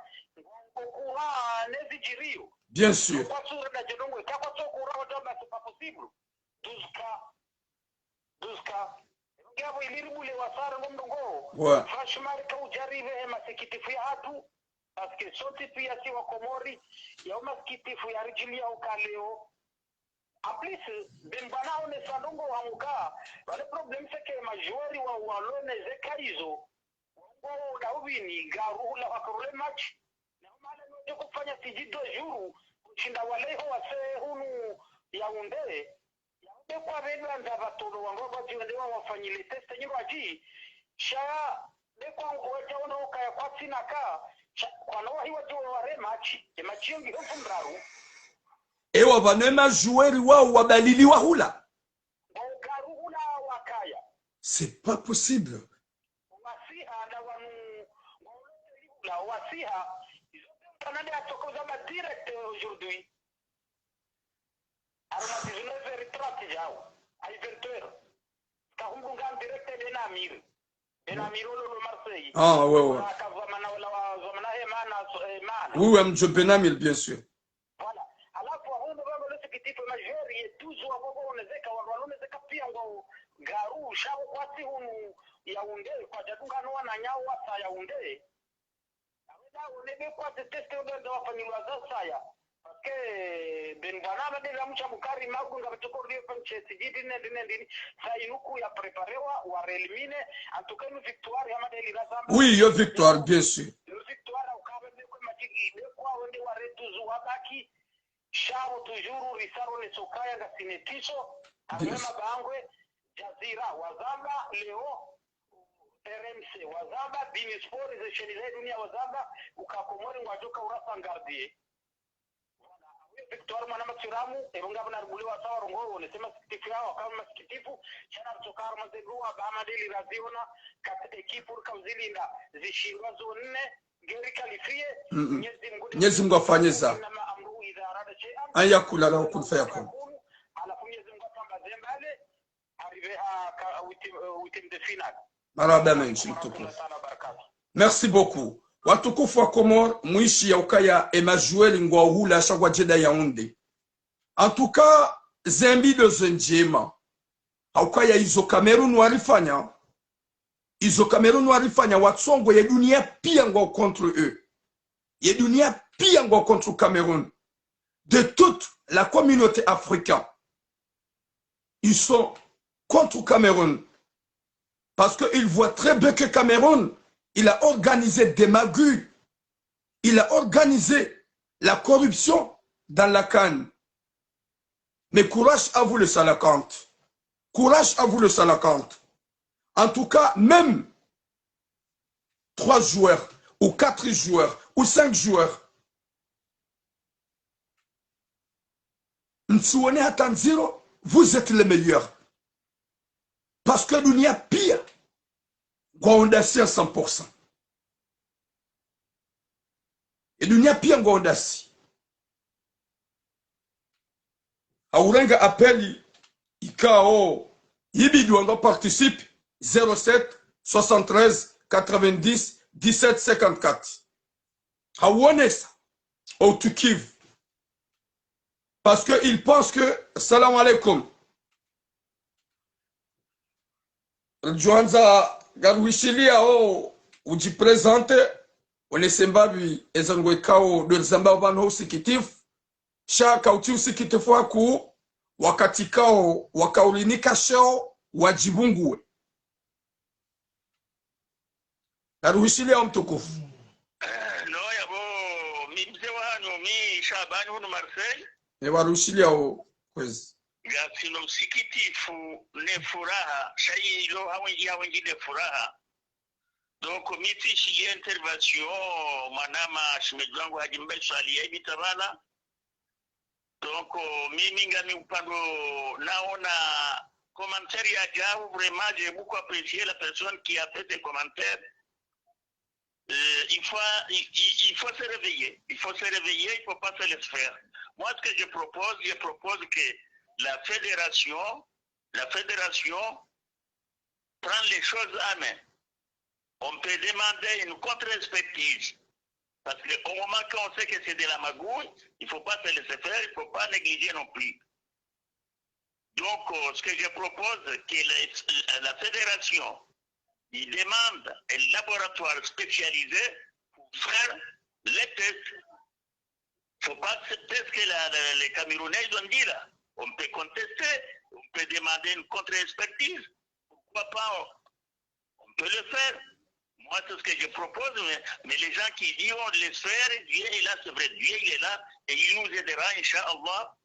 Speaker 3: okura nezijirio
Speaker 1: bien sûr
Speaker 3: kwa sura na jenongwe kwa sokura wadamba c'est pas possible 12k ngabo iliribule wasara ngomdongo franchement ka ujarive masikitifu ya hatu parce que sote pia si wa Komori ya masikitifu ya rijili ya ukaleo En plus, Bembana on est sans dongo en muka. Le problème c'est que ma joueur wa walone zekaizo. Wango Darwini garu la wakole match. Na mala ndio kufanya siji 2 jours kushinda wale wase hunu Yaounde. Yaounde kwa vile anda batolo wango bajiende wafanyile test nyiro aji. Sha dekwa ngoja ono kaya kwa sinaka. Kwa no hiwa jo ware match. Match yongi hofundraru.
Speaker 1: Ewa vanema joueur wao wabaliliwa hula. C'est pas possible. Ah ouais ouais. Oui ouais, M. Benamil bien sûr.
Speaker 3: Garu shabu kwati hunu Yaounde kwa jadunga noa na nyao wasa Yaounde aweda unebe kwa teste ndo wafanyilwa za saya paske Bembana badela mcha mukari magu nga batoko rio panche sijidi nendini sayuku ya preparewa wa elimine en tout cas une victoire ya madeli rasamba.
Speaker 1: Oui, une victoire bien sûr.
Speaker 3: Une victoire au kabe kwa matiki de kwa wende wa retuzu wabaki shao tujuru risaro ne sokaya nga sinetiso amema bangwe Jazira wazamba leo RMC wazamba Binisport zeshenile dunia wazamba ukakomori ngwajoka urasa ngardie Victor mwana matiramu ebunga banarubuliwa sawa rongo onesema sikitifu yao kama masikitifu chana mtokaro mazegua bama deli raziona katika ekipu kauzilinda zishindwa zo 4 geri kalifie
Speaker 1: Nyezi Mungu afanye za aya kulala hukunfa yako Merci beaucoup. Watukufu wa Komor, muishi ya ukaya Emmanuel Ngwahula shagwa jeda Yaounde. En tout cas, zembi de zenjema. Haukaya izo Cameroon warifanya. Izo Cameroon warifanya watsongo ya dunia pia ngwa contre eux. Ya dunia pia ngwa contre Cameroun. De toute la communauté africaine. Ils sont contre Cameroun. Parce qu'ils voient très bien que Cameroun, il a organisé des magouilles. Il a organisé la corruption dans la CAN. Mais courage à vous le Salakante. Courage à vous le Salakante. En tout cas, même 3 joueurs, ou 4 joueurs, ou 5 joueurs, Nsouane Atanziro, vous êtes les meilleurs. Parce que nous n'y a pire. Gwandasi à 100%. Et nous n'y a pire Gwandasi. Aourenga appelle Ikao. Yibiduanga participe 07 73 90 17 54. Aouanesa. Au Tukiv. Parce qu'il pense que, salam alaikum. Joanza Garwishilia ujipresente onesembabi ezangwekao de Zambabano usikitif shaka uti usikitif waku wakati kao wakaulinika shao wajibungue Garwishilia mtukufu
Speaker 3: no yabo mimze wano mi Shabani hunu Marseille
Speaker 1: Warushilia kwezi
Speaker 3: gasino msikitifu ne furaha shayilo hawengine furaha donc miti shi intervention manama shimejwangu hajimbe swali hivi tabana donc mimi ngami upando naona commentaire ya Diao vraiment j'ai beaucoup apprécié la personne qui a fait des commentaires. Il faut se réveiller, il faut pas se laisser faire. Moi ce que je propose que la fédération prend les choses à main. On peut demander une contre-expertise. Parce qu'au moment qu'on sait que c'est de la magouille, il ne faut pas se laisser faire, il ne faut pas négliger non plus. Donc, ce que je propose, que la fédération il demande un laboratoire spécialisé pour faire les tests. Il ne faut pas accepter ce que les Camerounais ont dit là. On peut contester, on peut demander une contre-expertise. Pourquoi pas? On peut le faire. Moi, c'est ce que je propose, mais les gens qui disent on laisse faire, Dieu est là, c'est vrai, Dieu il est là et il nous aidera, Inch'Allah.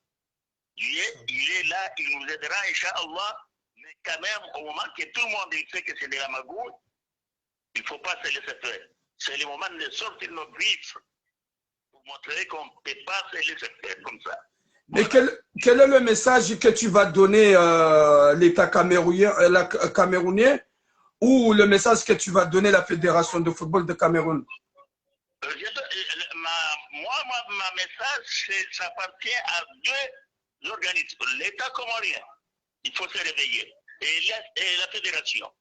Speaker 3: Dieu, il est là, il nous aidera, Inch'Allah. Mais quand même, au moment que tout le monde sait que c'est de la magouille, il ne faut pas se laisser faire. C'est le moment de sortir nos griffes pour montrer qu'on ne peut pas se laisser faire comme ça.
Speaker 1: Mais quel est le message que tu vas donner l'État camerounais ou le message que tu vas donner la Fédération de football de Cameroun?
Speaker 3: Ma message, ça appartient à deux organismes. L'État comorien, il faut se réveiller. Et la fédération.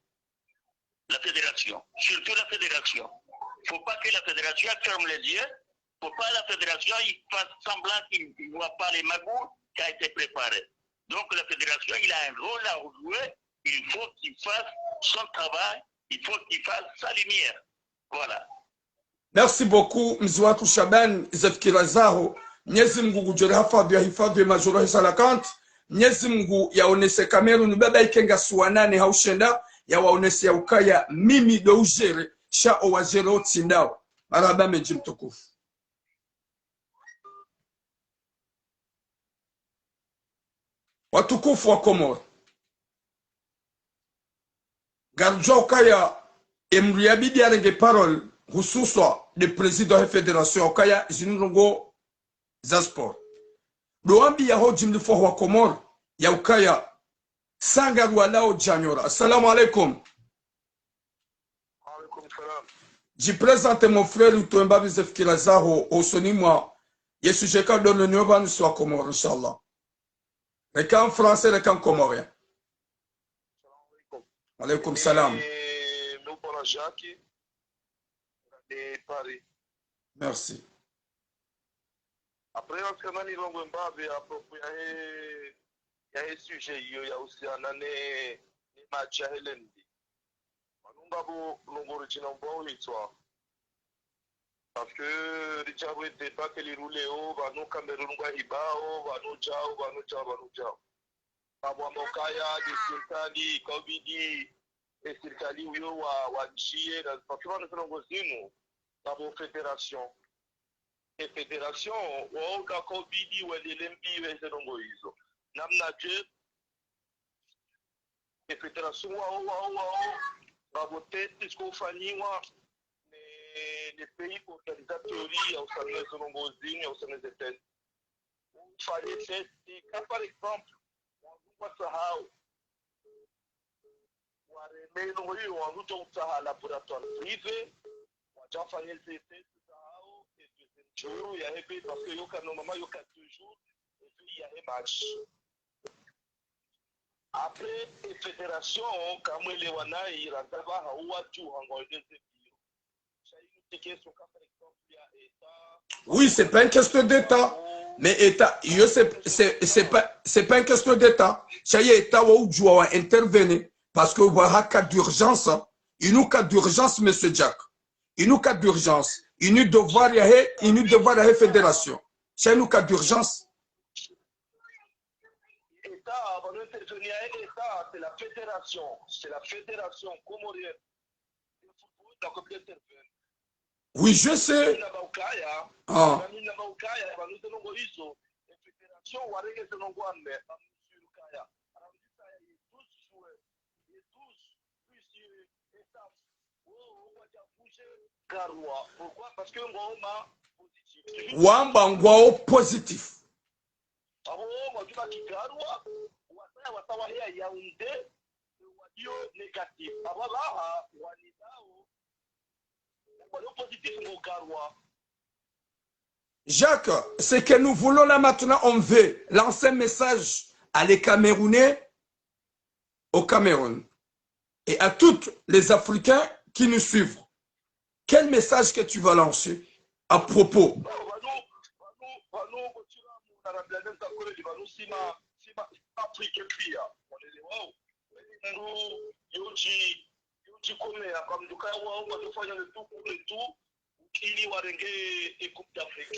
Speaker 3: La fédération. Surtout la fédération. Il ne faut pas que la fédération ferme les yeux. Il ne faut pas que la fédération fasse semblant qu'il ne voit pas les magouilles qui a été préparé. Donc la fédération, il a un rôle à jouer. Il faut qu'il fasse son travail. Il faut qu'il fasse sa lumière. Voilà.
Speaker 1: Merci beaucoup Mzwatu Shaban Zefkirazaro. Mwenyezi Mungu kujere hafadhi ya hifadhi ya majoro hisa lakant. Mwenyezi Mungu yaonese Kamerun baba ikenga suwanane haushenda ya waonese ya ukaya mimi do ujere sha o wajere otindao. Maraba meji mtukufu. Watukufu wa Komoro. Garjo ukaya emriabidi arenge parole hususwa de président de fédération okaya zinungo za sport doambi ya hoji mlifo wa Komoro ya ukaya sanga walao janyora. Assalamu alaikum.
Speaker 3: Alaikum salam.
Speaker 1: Je présente mon frère Utoemba Bizefkilazaho au sonimwa yesu jeka donne le nuoba nous soit Komoro inchallah. Le camp français le camp comorien. Alaikum salam.
Speaker 3: Nous pour Jacques de Paris.
Speaker 1: Merci.
Speaker 3: Après, on se manie longue mbabe à propos ya sujet yo ya usiana ne match ya Helendi. Manumbabu longo rechina mbo hitwa. Parce que Richard était pas que les roulés au banu Cameroun ngwa hibao banu jao. Babwa mokaya di sultani kobidi serikali huyo wa nchie na pakiwa longo zimu babo fédération. Et fédération wauka kobidi welelembi wezelongo hizo namna je et fédération wao babote sikofanyiwa les pays organisateurs ya usamia zelongo zini ya usamia zeteni ufanye testi par exemple kwa sahau wareme longo hiyo wanuto utaha laboratoire privé wajafanye testi jour il y a répété parce que yoka normalement yoka 2 jours et puis il y a un match après les fédérations comme les wana irantaba hawa tu hango deuxième
Speaker 1: oui, c'est pas une question d'état mais état c'est pas une question d'état chaque état ou doit intervenir parce que il y a cas d'urgence il nous cas d'urgence monsieur Jack il nous cas d'urgence il nous devoir y a fédération. C'est nous cas d'urgence.
Speaker 3: État, on intervenir État, c'est la fédération comorienne.
Speaker 1: Oui, je sais. Ah.
Speaker 3: Pourquoi? Parce que Ngoma positif.
Speaker 1: Wamba ngwao positif.
Speaker 3: Abo wajua kigarwa watawa ya Yaoundé wadio négatif. Abo baha wanidao walo positif ngogarwa.
Speaker 1: Jacques, ce que nous voulons là maintenant, on veut lancer un message à les Camerounais au Cameroun et à tous les Africains qui nous suivent. Quel message que tu vas lancer à propos?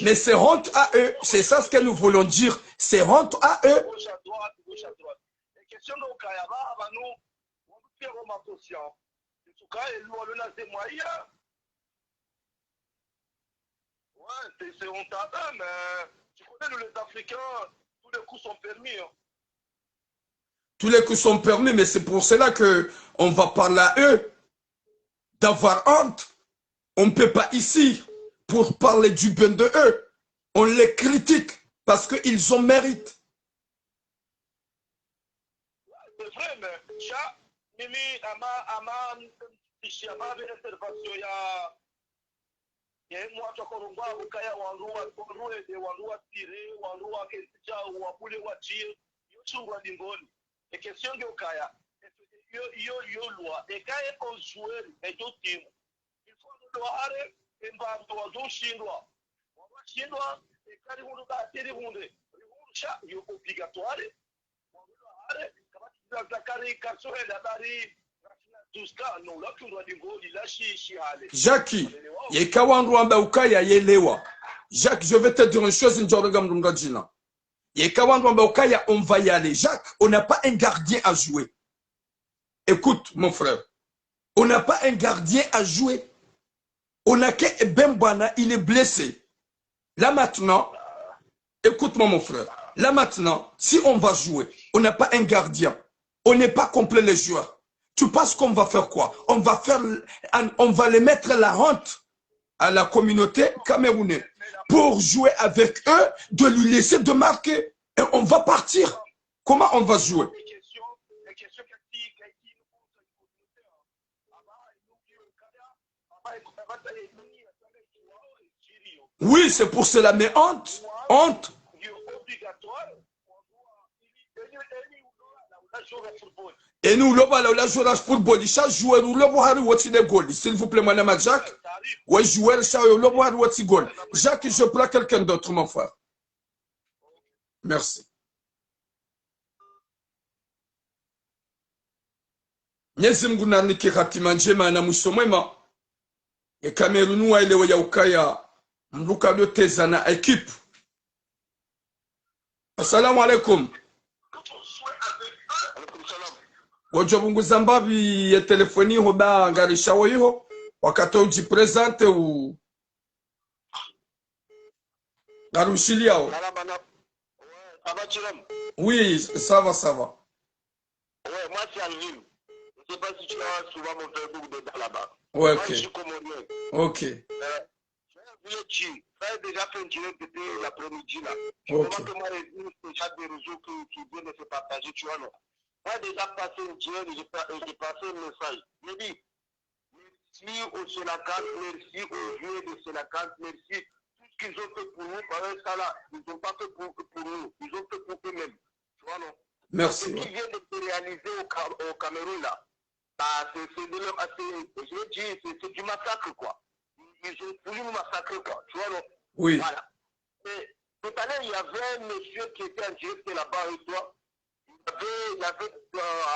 Speaker 1: Mais c'est honte à eux. C'est ça ce que nous voulons dire. C'est honte à eux.
Speaker 3: C'est honteux, mais tu connais, nous les Africains, tous les coups sont permis. Hein.
Speaker 1: Tous les coups sont permis, mais c'est pour cela qu'on va parler à eux d'avoir honte. On ne peut pas ici pour parler du bien de eux. On les critique parce qu'ils ont mérite.
Speaker 3: C'est vrai, mais ça, Mimi, il y a moi qui a ukaya wanrua tire wanrua kesija wapule wachie yochungwa dingoni e question de ukaya yo loi e kae on joueur e do team il faut no are e mbambo wazoshindwa washindwa e kari hundu da tiri hunde sha yo obligatoire are kama zakari karsohela dari
Speaker 1: Jackie, Jacques, je vais te dire une chose, on va y aller. Jacques, on n'a pas un gardien à jouer. Écoute, mon frère, on n'a pas un gardien à jouer. On a que Bembana, il est blessé. Là maintenant, écoute-moi, mon frère, là maintenant, si on va jouer, on n'a pas un gardien, on n'est pas complet les joueurs. Tu penses qu'on va faire quoi? On va les mettre la honte à la communauté camerounaise pour jouer avec eux, de lui laisser de marquer. Et on va partir. Comment on va jouer? Oui, c'est pour cela, mais honte, honte. Et nous, la joueur football, chaque joueur, nous le goal. S'il vous plaît, madame Jacques. Oui, joueur, le goal. Jacques, je prends quelqu'un d'autre, mon frère. Merci. Nyezimgu na niki hatima njema na musomema. E Kamerunu wa ile ya ukaya mruka loteza na equipe. Assalamu alaikum. Wajobungu Zambabi ya telefoni hoba ngarisha woyo wakati ujipresente u garushilia. Oui, ça va, ça va.
Speaker 3: Ouais, moi c'est Alvin. Je ne sais pas si tu as souvent mon Facebook de là-bas.
Speaker 1: Ouais,
Speaker 3: moi,
Speaker 1: ok.
Speaker 3: je suis comodien.
Speaker 1: Ok.
Speaker 3: Tu as déjà fait un direct depuis l'après-midi là. Je
Speaker 1: Ok.
Speaker 3: vois que moi, il y a des réseaux qui viennent de se partager, tu vois, non. Moi, déjà passé un direct, j'ai passé un message. Je dis, merci au Sénacan, merci aux joueurs de Sénacan, merci. Tout ce qu'ils ont fait pour nous, par ça là, ils n'ont pas fait pour nous, ils ont fait pour eux-mêmes. Tu vois, non.
Speaker 1: Merci.
Speaker 3: Ce qui vient de se réaliser au Cameroun là, bah, c'est de leur je dis, c'est du massacre quoi. Ils ont voulu nous massacrer quoi. Tu vois non?
Speaker 1: Oui.
Speaker 3: Voilà. Et tout à l'heure, il y avait un monsieur qui était en direct là-bas avec toi. Il avait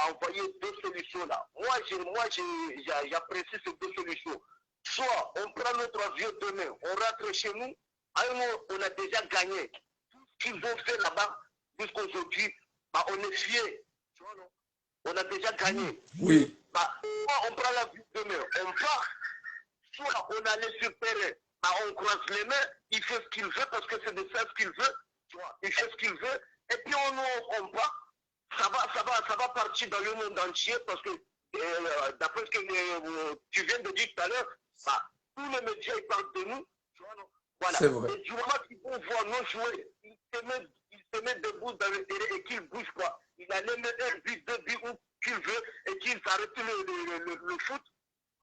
Speaker 3: envoyé deux solutions là. Moi, j'apprécie ces deux solutions. Soit on prend notre avion demain, on rentre chez nous, on a déjà gagné. Tout ce qu'ils ont fait là-bas, jusqu'aujourd'hui, bah, on est fiers. Tu vois, non? On a déjà gagné.
Speaker 1: Oui.
Speaker 3: Bah, soit on prend l'avion demain, on part. Soit on allait sur terrain, bah, on croise les mains, il fait ce qu'il veut parce que c'est de faire ce qu'il veut. Tu vois, il fait ce qu'il veut. Et puis on part. Ça va partir dans le monde entier parce que d'après ce que tu viens de dire tout à l'heure, bah, tous les médias ils parlent de nous. Tu vois, non? Voilà.
Speaker 1: C'est vrai.
Speaker 3: Et du moment qu'ils vont voir nos joueurs, ils se mettent debout dans le terrain et qu'ils ne bougent pas. Il a même un but, deux buts où qu'il veut et qu'ils arrêtent le foot.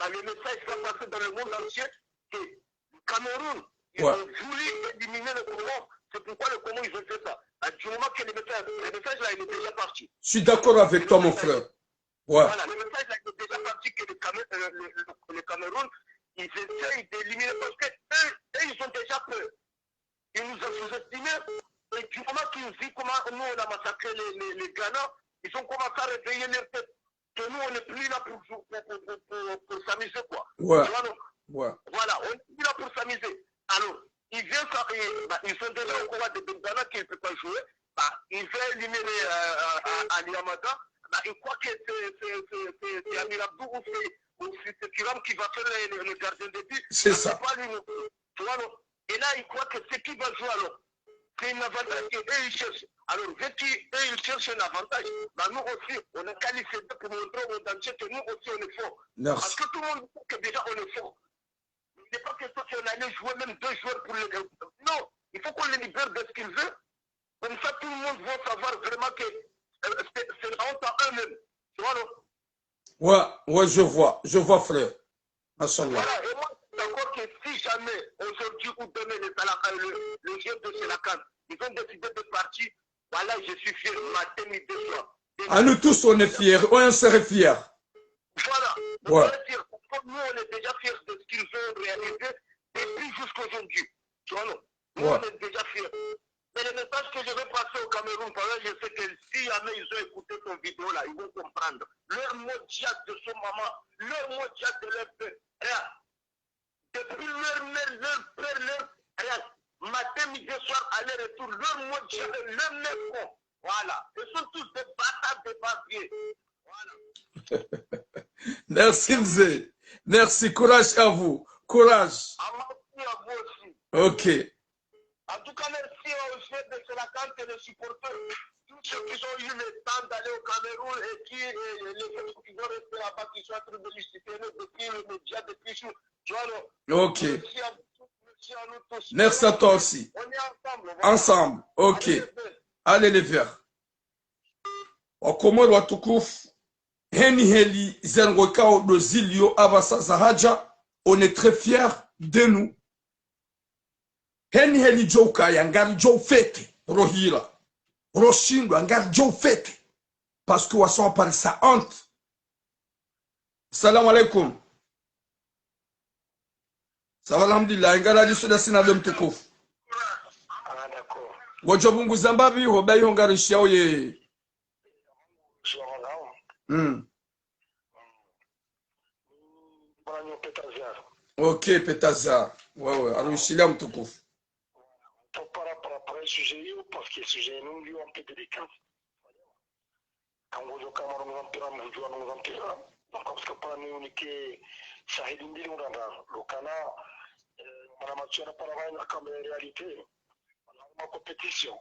Speaker 3: Bah, le message va passer dans le monde entier que le Cameroun, ils ont voulu éliminer le Congo. C'est pourquoi le Congo, ils ont fait ça. À du moment que le message là, il est déjà parti.
Speaker 1: Je suis d'accord avec toi, mon frère. Ouais.
Speaker 3: Voilà, le message là, il est déjà parti que le Cameroun, ils essayent d'éliminer parce que eux, ils ont déjà peur. Ils nous ont sous-estimés. Et du moment qu'ils voient comment nous, on a massacré les Ghana, ils ont commencé à réveiller leur tête. Que nous, on n'est plus là pour s'amuser, quoi.
Speaker 1: Ouais. Ouais.
Speaker 3: Voilà, on est là pour s'amuser. Alors, il vient ça, ils sont déjà au courant de Benzana qui ne peut pas jouer. Il veut éliminer Ali Amada. Il croit que c'est Amir Abdou ou c'est Kiram qui va faire le gardien de but.
Speaker 1: C'est ça.
Speaker 3: Pas lui, tu vois, et là, il croit que c'est qui va jouer alors. C'est un avantage qu'eux, ils cherchent. Alors, vu qu'eux, ils cherchent un avantage, nous aussi, on est qualifiés pour montrer au monde entier que nous aussi, on est forts.
Speaker 1: Merci.
Speaker 3: Parce que tout le monde sait que déjà, on est fort. Il n'est pas question qu'on allait jouer même 2 joueurs pour les... Non, il faut qu'on les libère de ce qu'ils veulent. Comme ça, tout le monde va savoir vraiment que c'est la honte à eux-mêmes. Tu vois, non?
Speaker 1: Ouais, je vois, frère. Machallah.
Speaker 3: Voilà, et moi, je suis d'accord que si jamais, aujourd'hui ou demain, le jeu de Sélakan, ils ont décidé de partir, voilà, je suis fier, matin, midi, soir.
Speaker 1: À nous tous, on est fiers, on serait fiers.
Speaker 3: Voilà,
Speaker 1: Ouais.
Speaker 3: nous, on est déjà fiers de ce qu'ils ont réalisé depuis jusqu'aujourd'hui. Tu vois, non? Nous,
Speaker 1: Ouais.
Speaker 3: on est déjà fiers. Mais le message que je vais passer au Cameroun, parce que je sais que si jamais ils ont écouté ton vidéo là, ils vont comprendre. Leur mot diable de son maman, leur mot diable de leur père. Regarde. Depuis leur mère, leur père, regarde. Matin, midi, soir, aller-retour, leur mot diable, leur mère. Voilà. Ils sont tous des bâtards de papier. Voilà.
Speaker 1: Merci, Mzé. Merci, courage à vous. Courage.
Speaker 3: Merci à vous aussi.
Speaker 1: Ok.
Speaker 3: En tout cas, merci aux chefs de Sélakan et les supporters, tous ceux qui ont eu le temps d'aller au Cameroun et qui, les qui vont rester là-bas, qui sont en train de discuter depuis les médias, depuis tout. Tu vois,
Speaker 1: Ok.
Speaker 3: merci à vous tous, merci à nous tous.
Speaker 1: Merci à toi aussi.
Speaker 3: On est ensemble. Voilà.
Speaker 1: Ensemble. Ok. Allez les verts. Wakomoro watukufu. Heli zengwekao dozilio abasa zahaja. On est très fiers de nous. Heli joka ya ngari jo fete rohila roshindo ngari jo fete parce que wason par sa honte. Salam alaikum. Sawa alhamdulillah ngara di suda sina dom tukufu.
Speaker 3: Ah d'accord.
Speaker 1: Wajobungu zambabi ho bayi ho ngari shiao ye. Ok, Petazar. Ouais, arushila mtukufu.
Speaker 3: Para sujet parce que sujet nous lui un peu délicat. Quand vous Cameroun nous empira nous jouons nous empira. Donc parce que para nous ni que Shahid Ndili uranda le Cana para match na para vai na câmera réalité. Uma compétition.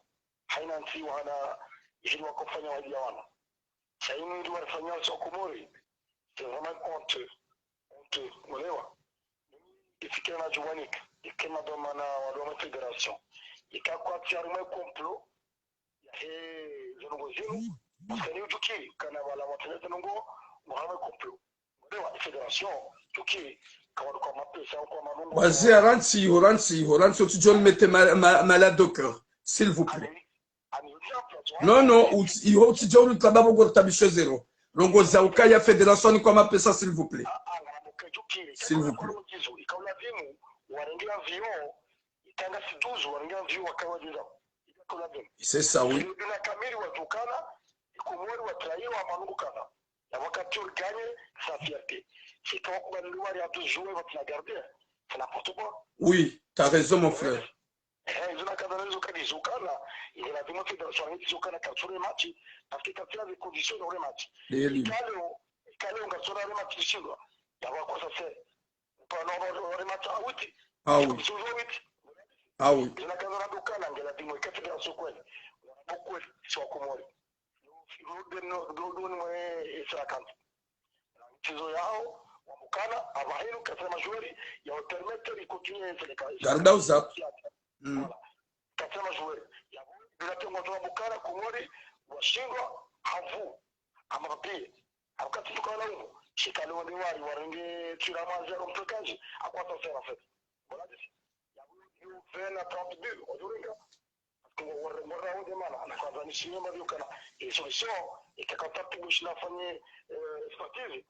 Speaker 3: Haina nsi wana jini kufanya wadi wana. Shahid ndio wanafanya sio kumori. C'est vraiment honteux. Honteux. Unaelewa? Ifikia na Juanik, ikema domana wa doma fédération. Ikakuwa tiarumwe complot ya zongo zinu parce que ni utuki kana wala watenete nongo muhamme complot ndewa fédération tuki kwa kwa mapesa kwa manungo
Speaker 1: Wazé Ransi tu mettez malade au cœur s'il vous plaît. Non il faut tu John tababo go tabisho zero longo za ukaya fédération ni kwa mapesa s'il vous plaît. S'il vous plaît.
Speaker 3: Ikaula vimu warengia vio itanga situzu warengia vio wakawajiza.
Speaker 1: C'est ça oui.
Speaker 3: Bila kamili watukana ikumwori watraiwa manukana. Na wakati urganye sa fierté. C'est quand on va nous voir à tous jouer votre la garder. C'est n'importe quoi.
Speaker 1: Oui, tu as raison mon frère.
Speaker 3: Ils ont cadré zo kadi zukana. Il a démontré dans son zukana quand sur les matchs parce que quand il y a des conditions dans les matchs. Kale on gasona les matchs chingwa. Yawa kwa sasa. Pour non les matchs à 8.
Speaker 1: Ah oui. Ah oui.
Speaker 3: Il a cadré zukana ngela dimo ikati dans ce coin. Beaucoup sont komori. Nous nous Sélakan. Tizo yao wamukana abahiru kasema joueur ya permettre de continuer Sénégal.
Speaker 1: Gardauza.
Speaker 3: Kasema joueur ya bila tengo to wamukana kumori washindwa havu amapi wakati tukana huko shikalo wale wali warenge tira mazero mtokaji akwata sera fait. Voilà ya you vena 32 ojuringa mora wode mala anaanza ni sinema ndio kana solution ikakata tubushina fanye sportive.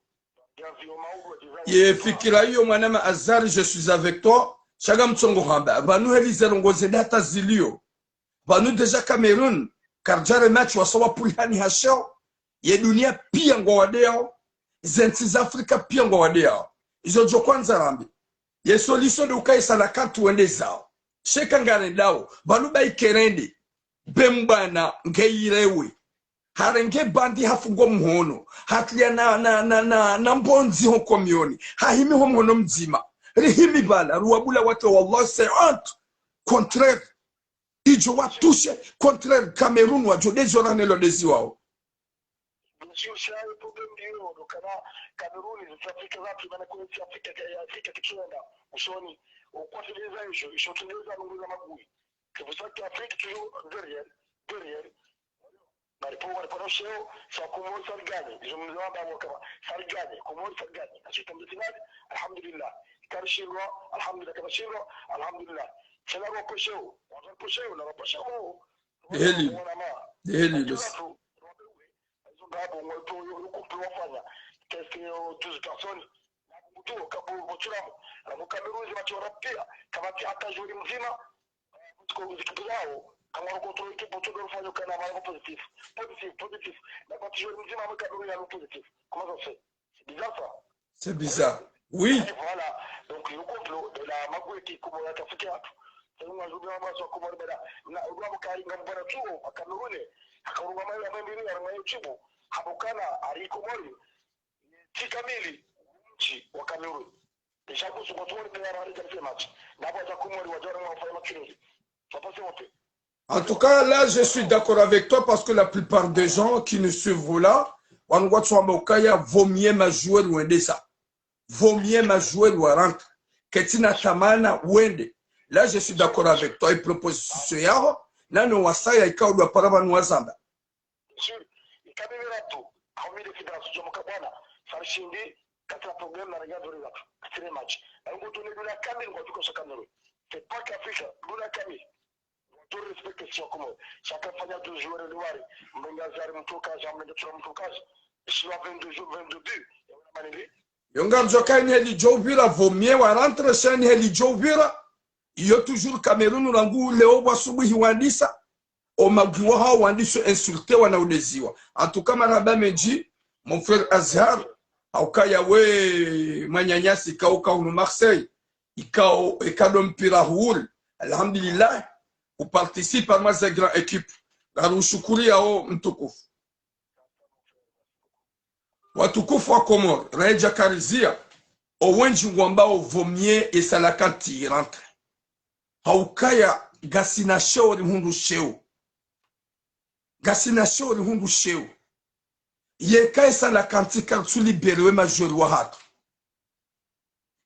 Speaker 1: Ye fikira hiyo mwanama Azar je suis avec toi chaga mtsongo hamba banu helize longoze data zilio banu deja Cameroun karjare match wasawa pulhani hasho ye dunia pia ngo wadeo zenti za Afrika pia ngo wadeo izo jo kwanza rambi Ye solution de ukai salaka tuende zao. Shekangane dao. Baluba ikerende. Bembana ngeirewe. Harenge bandi hafungo mhono. Hatlia na mbonzi hoko mioni. Hahimi homono mzima. Rihimi bala. Ruabula watu wallah c'est honte. Contraire. Ijo watushe. Contraire Cameroun wajodezi orane lodezi wao.
Speaker 4: Sio shai problem hiyo ndo kama Kameruni zitafika wapi maana kwa Afrika kichonda usoni ukwateleza hiyo ishoteleza ngoma magui kwa sababu Afrika tu derrière maripoa kwa sheo sa kumo sargani jumla ba kama sargani kumo sargani ashitambe finali alhamdulillah karshiro alhamdulillah karshiro alhamdulillah chala kwa sheo na kwa sheo
Speaker 1: Deheli
Speaker 4: Gabo moto yokupe wafanya teste 12 personnes mtu kabu bochuramo na Kameruni wachora pia kama hata juri mzima kwa zikipilao kama control equipe boto do fanya kana mara positif na kwa juri mzima Kameruni est positif comment ça fait c'est bizarre ça
Speaker 1: c'est bizarre oui
Speaker 4: et voilà donc le complot de la magouille qui comme la Afrique c'est un jour de maso comme bada na uwa kai ngambara tu Kameruni akaruga mai ya mbili ya mai chibu habukana alikomori kikamili nchi wa Cameroun déjà pour ce contrôle de la réalité de match d'abord ça komori wa jana mfanya makini ça passe monter.
Speaker 1: En tout cas, là, je suis d'accord avec toi parce que la plupart des gens qui nous suivent là, on voit que vaut mieux ma jouer ou aider ça. Vaut mieux ma jouer ou rentrer. Ketina tamana wende. Là, je suis d'accord avec toi. Il propose ce yaro. Là, nous wasaya ika doit pas avoir nous azamba.
Speaker 4: Sûr. Kamera tu. Comme il est fédération de Mokabana. Farshindi. Quatre problèmes na regarde le match. C'est match. On va tourner de la Cameroun quand tu connais Cameroun. C'est pas qu'Afrique. De la Cameroun. Tout respectation comme chacun fait 2 joueurs de Wari. Mbengazari mtoka jambe de Trump mtoka. Sur 22 jours 22 buts.
Speaker 1: Yonga joka ni heli jovira vaut mieux wa rentre chani heli jovira. Yo toujours Cameroun rangu leo wasubuhi wandisa. O magiwa hao wandiso insulté wanaudeziwa. En tout cas maraba meji mon frère Azhar aukaya we manyanyasi kauka unu Marseille. Ikao ekado mpira hul. Alhamdulillah. Ou participe à ma grande équipe. Garushukuri yao mtukufu. Watukufu wa Komoro, Reja Karizia, owenji wambao vomie e salakanti rentre. Haukaya gasina sheo ni hundu sheo. Gasina sheo ni hundu sheo. Yeka salakanti kalsu liberewe majori wa hatu.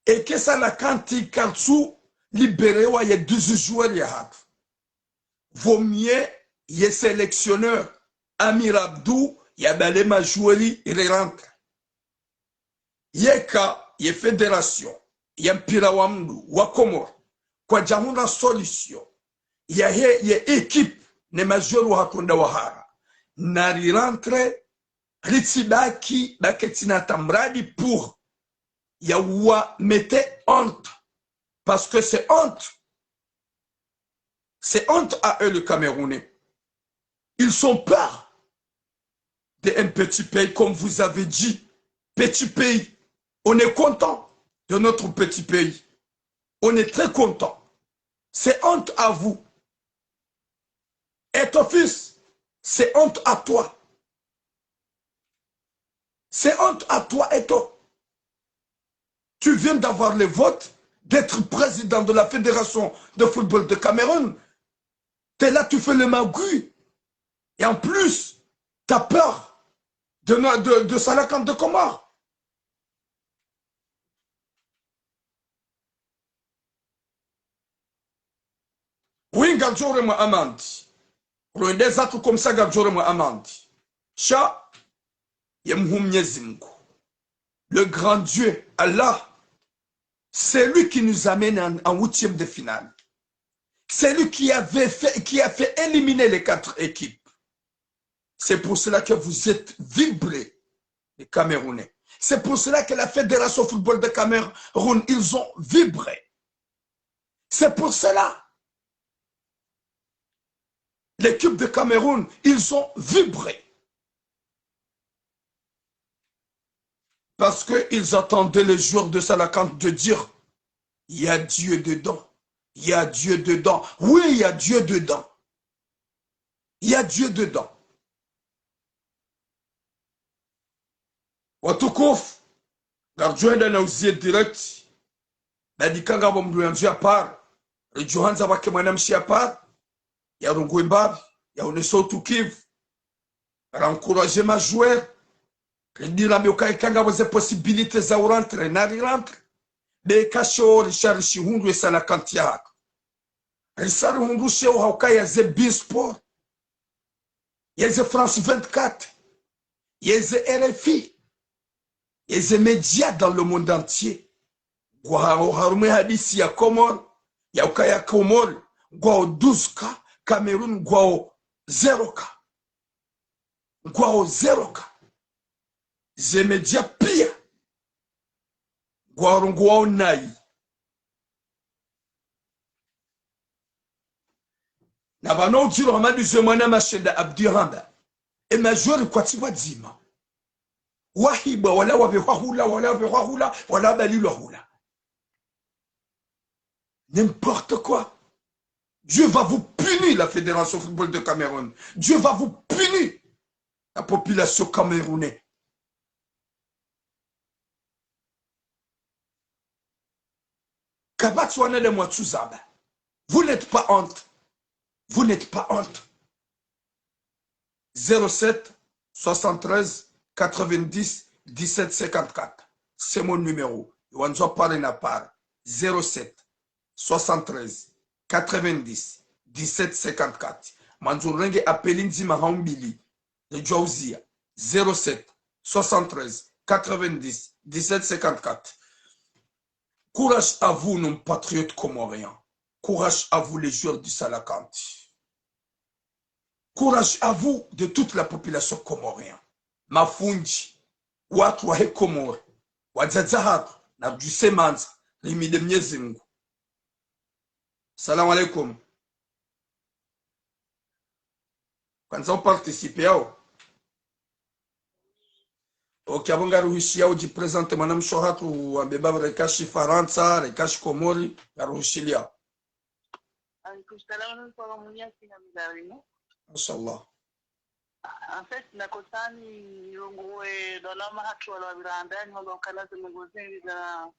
Speaker 1: Eke salakanti kalsu liberewa ye 12 joueurs ya hatu. Vaut mieux y sélectionneur Amir Abdou yabale majoueri il rentre yeka ye fédération ya mpira wa mdu wa Komoro kwa jamuna solution ya ye équipe ne majoueri wa hakonda wahara na rentre ritibaki baketina tamradi pour ya wa mette honte parce que c'est honte. C'est honte à eux, le Camerounais. Ils ont peur d'un petit pays, comme vous avez dit. Petit pays. On est content de notre petit pays. On est très content. C'est honte à vous. Et ton fils, c'est honte à toi. C'est honte à toi et toi. Tu viens d'avoir le vote d'être président de la Fédération de football de Cameroun. T'es là, tu fais le magouille. Et en plus, t'as peur de Salakan de Komar. Oui, Gadjore moi amandi. Pour des autres comme ça, Gadjore moi amandi. Cha, Yemhum Nyezimko. Le grand Dieu, Allah, c'est lui qui nous amène en 8e de finale. C'est lui qui a fait éliminer les 4 équipes. C'est pour cela que vous êtes vibrés, les Camerounais. C'est pour cela que la Fédération Football de Cameroun, ils ont vibré. C'est pour cela. L'équipe de Cameroun, ils ont vibré. Parce qu'ils attendaient les joueurs de Salakan de dire il y a Dieu dedans. Il y a Dieu dedans. Oui, il y a Dieu dedans. Il y a Dieu dedans. Watukufu, garjoenda na uzie direct. Nadikanga wa mduyanzu ya par. Rejohanza wake mwanamshi ya par. Ya rungwe mbabi. Ya uneso tukivu. Rencourager ma joueur. Redira mioka ikanga waze possibilité za urantre. Nari rentre. De kasho Richard Shihundu esa na kanti yako. Richard Hundu sheo hauka ya ze Binsport. Ya ze France 24. Ya ze RFI. Et les médias dans le monde entier. Harume hadisi ya Komor, ya ukaya Komor, gwao 12K, Cameroun gwao 0K. Gwao 0K. Les médias pia. Gwao nai. Na bano ujiro hamadu zemwana mashenda Abdiranda. E majori kwa tiwa dzima. Wahiba wala wabehahula wala balilahula. N'importe quoi. Dieu va vous punir, la Fédération Football de Cameroun. Dieu va vous punir, la population camerounaise. Kabatswana de Mwatsuzaba. Vous n'êtes pas honte. Vous n'êtes pas honte. 07 73 90 17 54. C'est mon numéro. Wanzo parle na part. 07 73 90 17 54. Manzurenge appelindi mahambili. De Jawzia. 07 73 90 17 54. Courage à vous, nos patriotes comoriens. Courage à vous, les joueurs du Salakanti. Courage à vous, de toute la population comorienne. Mafunji, watu wa Komori, wadzadzahatu, na Dusemanza, limide Mwenyezi Mungu. Salamu alaikum. Kwanza uparticipe yao. Abonga ruhishi yao jipresente mwanamsho hatu wambeba rekashi Faransa, rekashi Komori, garuhishi yao. Mashallah.
Speaker 5: En fait, na kotani yongoe dolama hatu wala virandani wala kalaze mengozeni na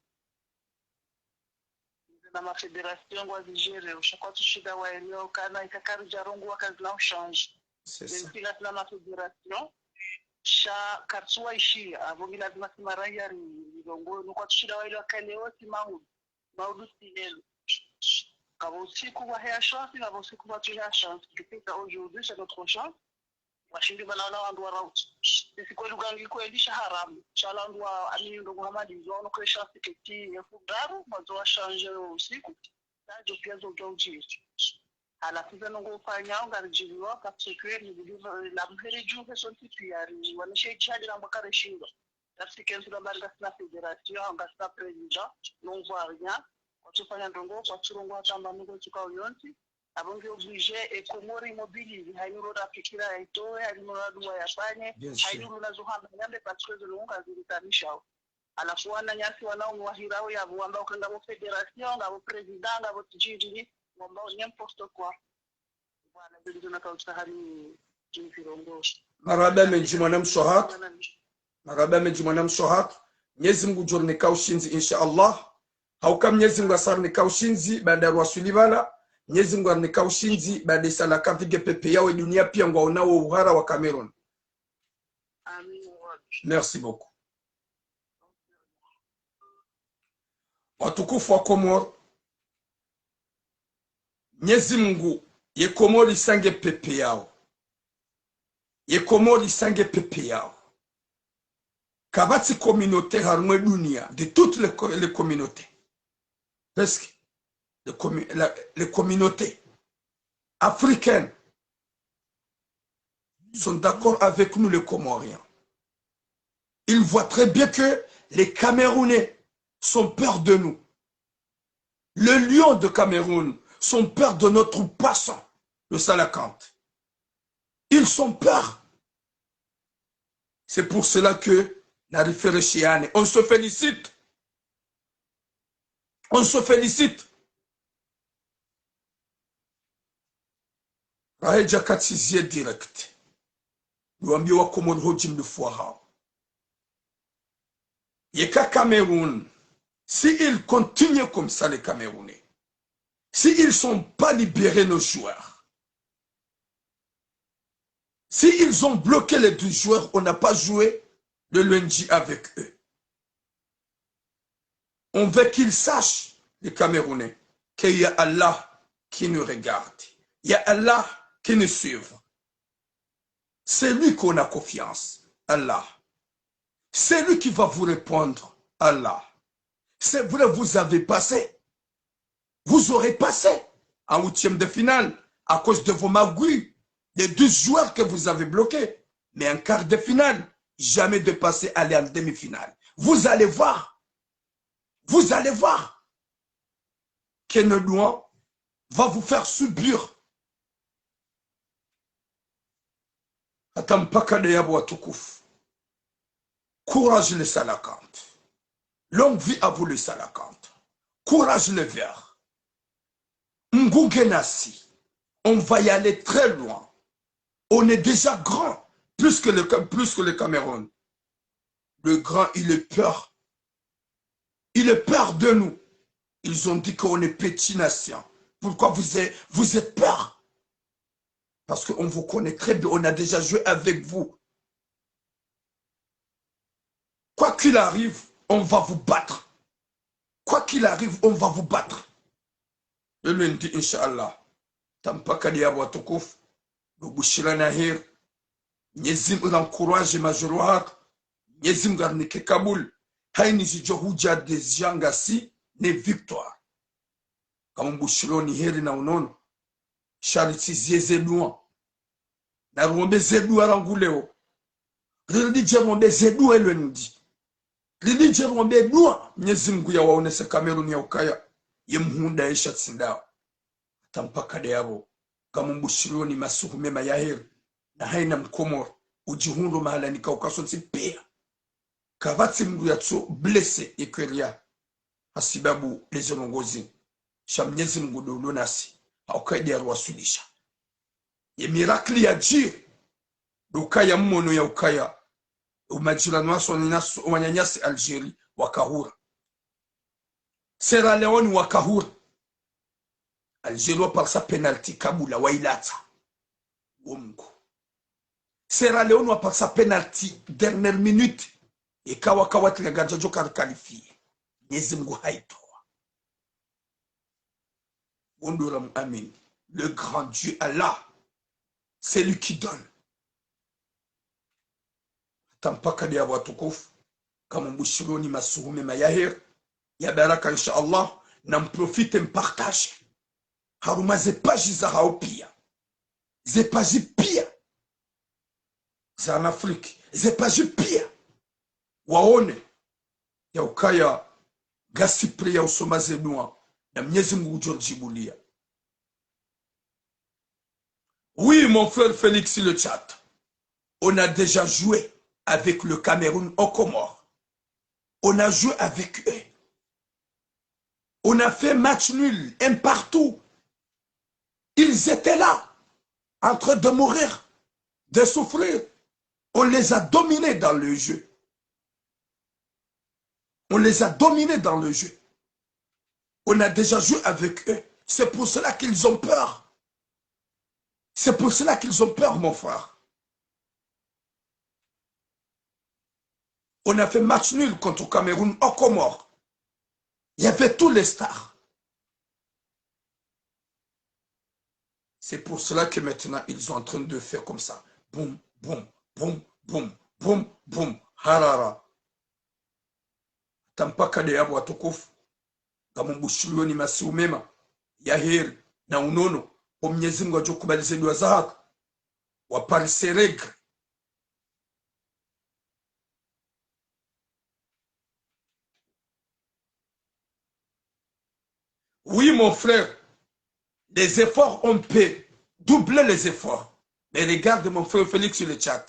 Speaker 5: mafederation kwa zijere ushakwa tushida wa elio kana ikakaru jarongo wakazi na ushange.
Speaker 1: C'est ça.
Speaker 5: Depuis la mafederation sha karsua ishi avogi lazima simarayari yongoe nukwa tushida wa elio kaleo maudu sinelo. Kabo usiku wa hea chance, kabo usiku wa tuya chance. Depuis aujourd'hui, c'est notre chance. Washindi banaona wandu wa route. Sisi kweli ugangi kweli haramu. Chala wandu wa amini ndo Muhammad zono kwa chance kiti ya fudaru, mwanzo wa change usiku. Tajo pia zo ujiri. Halafu zeno ngofanya ngarijiriwa parce que ni la mheri juu kwa sonti piyari. Wanishe chadi na mbakare shindo. Tafsi kensu na banga sina federation, nga sina president, non voit rien. Watufanya ndongo kwa turongo atamba mungu tuka uyonti abonge oblige e Komori mobilize hayuro da fikira ya itoe alimora dua yafanye hayuro na zuhamba nyambe parce que longa zilitanisha alafu wana nyasi wanao mwahirao ya buamba ukanga mo federation ngabo president ngabo tijiri mwamba n'importe quoi bwana ndio tunakauta hali jinfirongo
Speaker 1: Maraba menji mwanamshohat. Maraba menji mwanamshohat. Mwenyezi Mungu jorne kaushinzi insha Allah. Hauka Mwenyezi Mungu asarnika ushinzi baada ya Rasulibala. Mwenyezi Mungu arnika ushinzi baada ya Salakanti gepepe yao dunia pia ngwaonao uhara wa Cameroon.
Speaker 5: Amin.
Speaker 1: Merci beaucoup. Watukufu wa Komoro. Mwenyezi Mungu ye Komori sange pepe yao. Ye Komori sange pepe yao. Kabati communauté harmwe dunia de toutes les communautés. Presque les communautés africaines sont d'accord avec nous les Comoriens. Ils voient très bien que les Camerounais sont peur de nous. Les lions de Cameroun sont peur de notre poisson, le Salakante. Ils sont peur. C'est pour cela que on se félicite. On se félicite. Raheja katizie direct. Luambi wa Komoro hojim de foira. Yeka Cameroun. S'ils continuent comme ça, les Camerounais, s'ils ne sont pas libérés, nos joueurs, s'ils ont bloqué les 2 joueurs, on n'a pas joué le lundi avec eux. On veut qu'ils sachent, les Camerounais, qu'il y a Allah qui nous regarde. Il y a Allah qui nous suit. C'est lui qu'on a confiance, Allah. C'est lui qui va vous répondre, Allah. C'est vrai, vous avez passé. Vous aurez passé en 8e de finale à cause de vos magouilles, les 2 joueurs que vous avez bloqués. Mais en quart de finale, jamais de passer aller en demi-finale. Vous allez voir. Vous allez voir que Nenouan va vous faire subir. Courage les Salakantes. Longue vie à vous les Salakantes. Courage les Verts. Ngougenassi. On va y aller très loin. On est déjà grand, plus que le Cameroun. Le grand, il est peur. Il est peur de nous. Ils ont dit qu'on est petit nation. Pourquoi vous êtes peur? Parce qu'on vous connaît très bien. On a déjà joué avec vous. Quoi qu'il arrive, on va vous battre. Quoi qu'il arrive, on va vous battre. Le lundi, Inch'Allah. Tampaka diabo tukufu. Lubushira nahir. Nyezim l'encourage majoruhat. Nyezim garnike Kaboul. Haini zijohuja des jangasi ne victoire. Kambushiro ni heri na unono. Chariti zieze loin. Na rumbe zedu aranguleo. Rili jerombe zedu elwendi. Rili jerombe loin. Nyezim guya waonese Cameroun ya ukaya. Yemhunda esha tsindao. Tampaka diabo. Kambushiro ni masuhu mema ya heri. Na haina mkomoro. Ujihundu mahala ni kaukasonsi pia. Kavati mdu ya tso blesse ekweria. Hasibabu leze mongozi. Shamnyezi mgudu lunasi. Haukaidi ya ruwasulisha. Ye mirakli ya jiri. Ukaya mmono ya ukaya. Umajirani waso wanyanyasi Algeria wakahura. Sierra Leone wakahura. Algeria par sa penalty Kabula wailata. Wongo. Sierra Leone par sa penalty dernière minute. Et kawakawati la gadjajo qualifié. Nyezimgu haitoa. Wondoram amin. Le grand Dieu Allah. C'est lui qui donne. Tampaka de Abwatukuf. Kama mbushironi masuhume mayahir. Ya baraka inshallah. N'en profite et partage. Haruma zepaji za haopia. Zepaji pia. Za en Afrique. Zepaji pia. Waone ya ukaya gasipri ya usomaze noa na Mwenyezi Mungu ujibulia. Oui, mon frère Félix le chat. On a déjà joué avec le Cameroun au Comores. On a joué avec eux. On a fait match nul, un partout. Ils étaient là, en train de mourir, de souffrir. On les a dominés dans le jeu. On les a dominés dans le jeu. On a déjà joué avec eux. C'est pour cela qu'ils ont peur. C'est pour cela qu'ils ont peur, mon frère. On a fait match nul contre le Cameroun au Comores. Il y avait tous les stars. C'est pour cela que maintenant, ils sont en train de faire comme ça. Boum, boum, boum, boum, boum, boum, harara. Tampaka de yabu watukufu. Gamumbushulio ni masi umema. Yahiri na unono. Mwenyezi Mungu ajokubalize dua zako. Waparise regre. Oui, mon frère. Les efforts, on peut doubler les efforts. Mais regarde mon frère Félix sur le chat.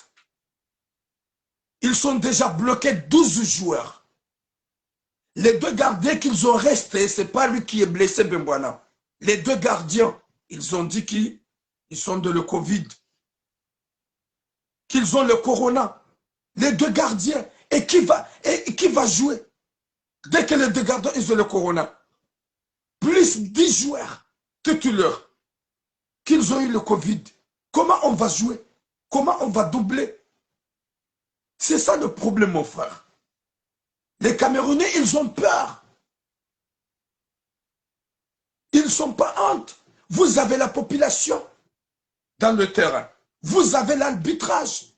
Speaker 1: Ils sont déjà bloqués 12 joueurs. Les 2 gardiens qu'ils ont restés, ce n'est pas lui qui est blessé, Bembouana. Les 2 gardiens, ils ont dit qu'ils sont de le Covid, qu'ils ont le Corona. Les 2 gardiens, et qui va jouer? Dès que les 2 gardiens, ils ont le Corona, plus 10 joueurs titulaires qu'ils ont eu le Covid, comment on va jouer? Comment on va doubler? C'est ça le problème, mon frère. Les Camerounais, ils ont peur. Ils ne sont pas honte. Vous avez la population dans le terrain. Vous avez l'arbitrage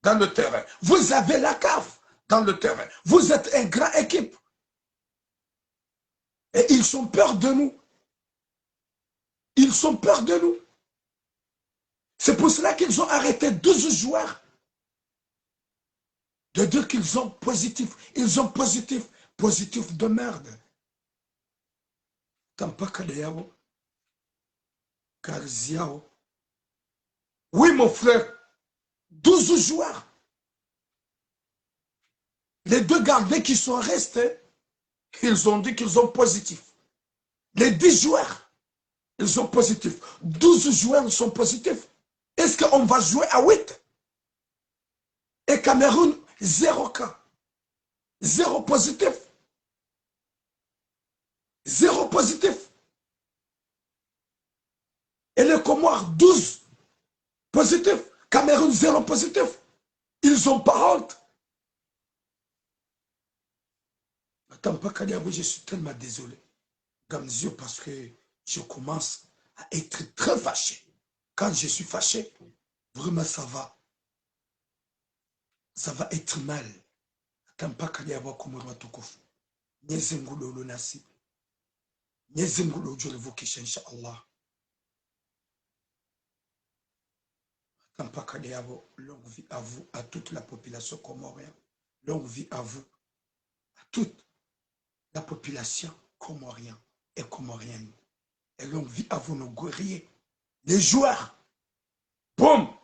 Speaker 1: dans le terrain. Vous avez la CAF dans le terrain. Vous êtes une grande équipe. Et ils ont peur de nous. Ils ont peur de nous. C'est pour cela qu'ils ont arrêté 12 joueurs de dire qu'ils sont positifs. Ils ont positif. Positif de merde. Tampaka de Yao. Karziao. Oui, mon frère. 12 joueurs. Les 2 gardiens qui sont restés, ils ont dit qu'ils sont positifs. Les 10 joueurs, ils sont positifs. 12 joueurs sont positifs. Est-ce qu'on va jouer à 8? Et Cameroun, 0 cas. 0 positif. 0 positif. Et les Comores, 12 positifs. Cameroun, 0 positif. Ils n'ont pas honte. Attends, pas Kadiabou, je suis tellement désolé. Gamzio, parce que je commence à être très fâché. Quand je suis fâché, vraiment ça va. Ça va être mal. Attends, pas Kadiabou, comme roi Toukouf. Nyezengulo Lunasi. Nyezengulo Djolevokisha, Inch'Allah. Attends, pas Kadiabou, longue vie à vous, à toute la population comorienne. Longue vie à vous, à toute la population comorienne et comorienne. Et longue vie à vous, nos guerriers, les joueurs. Boum!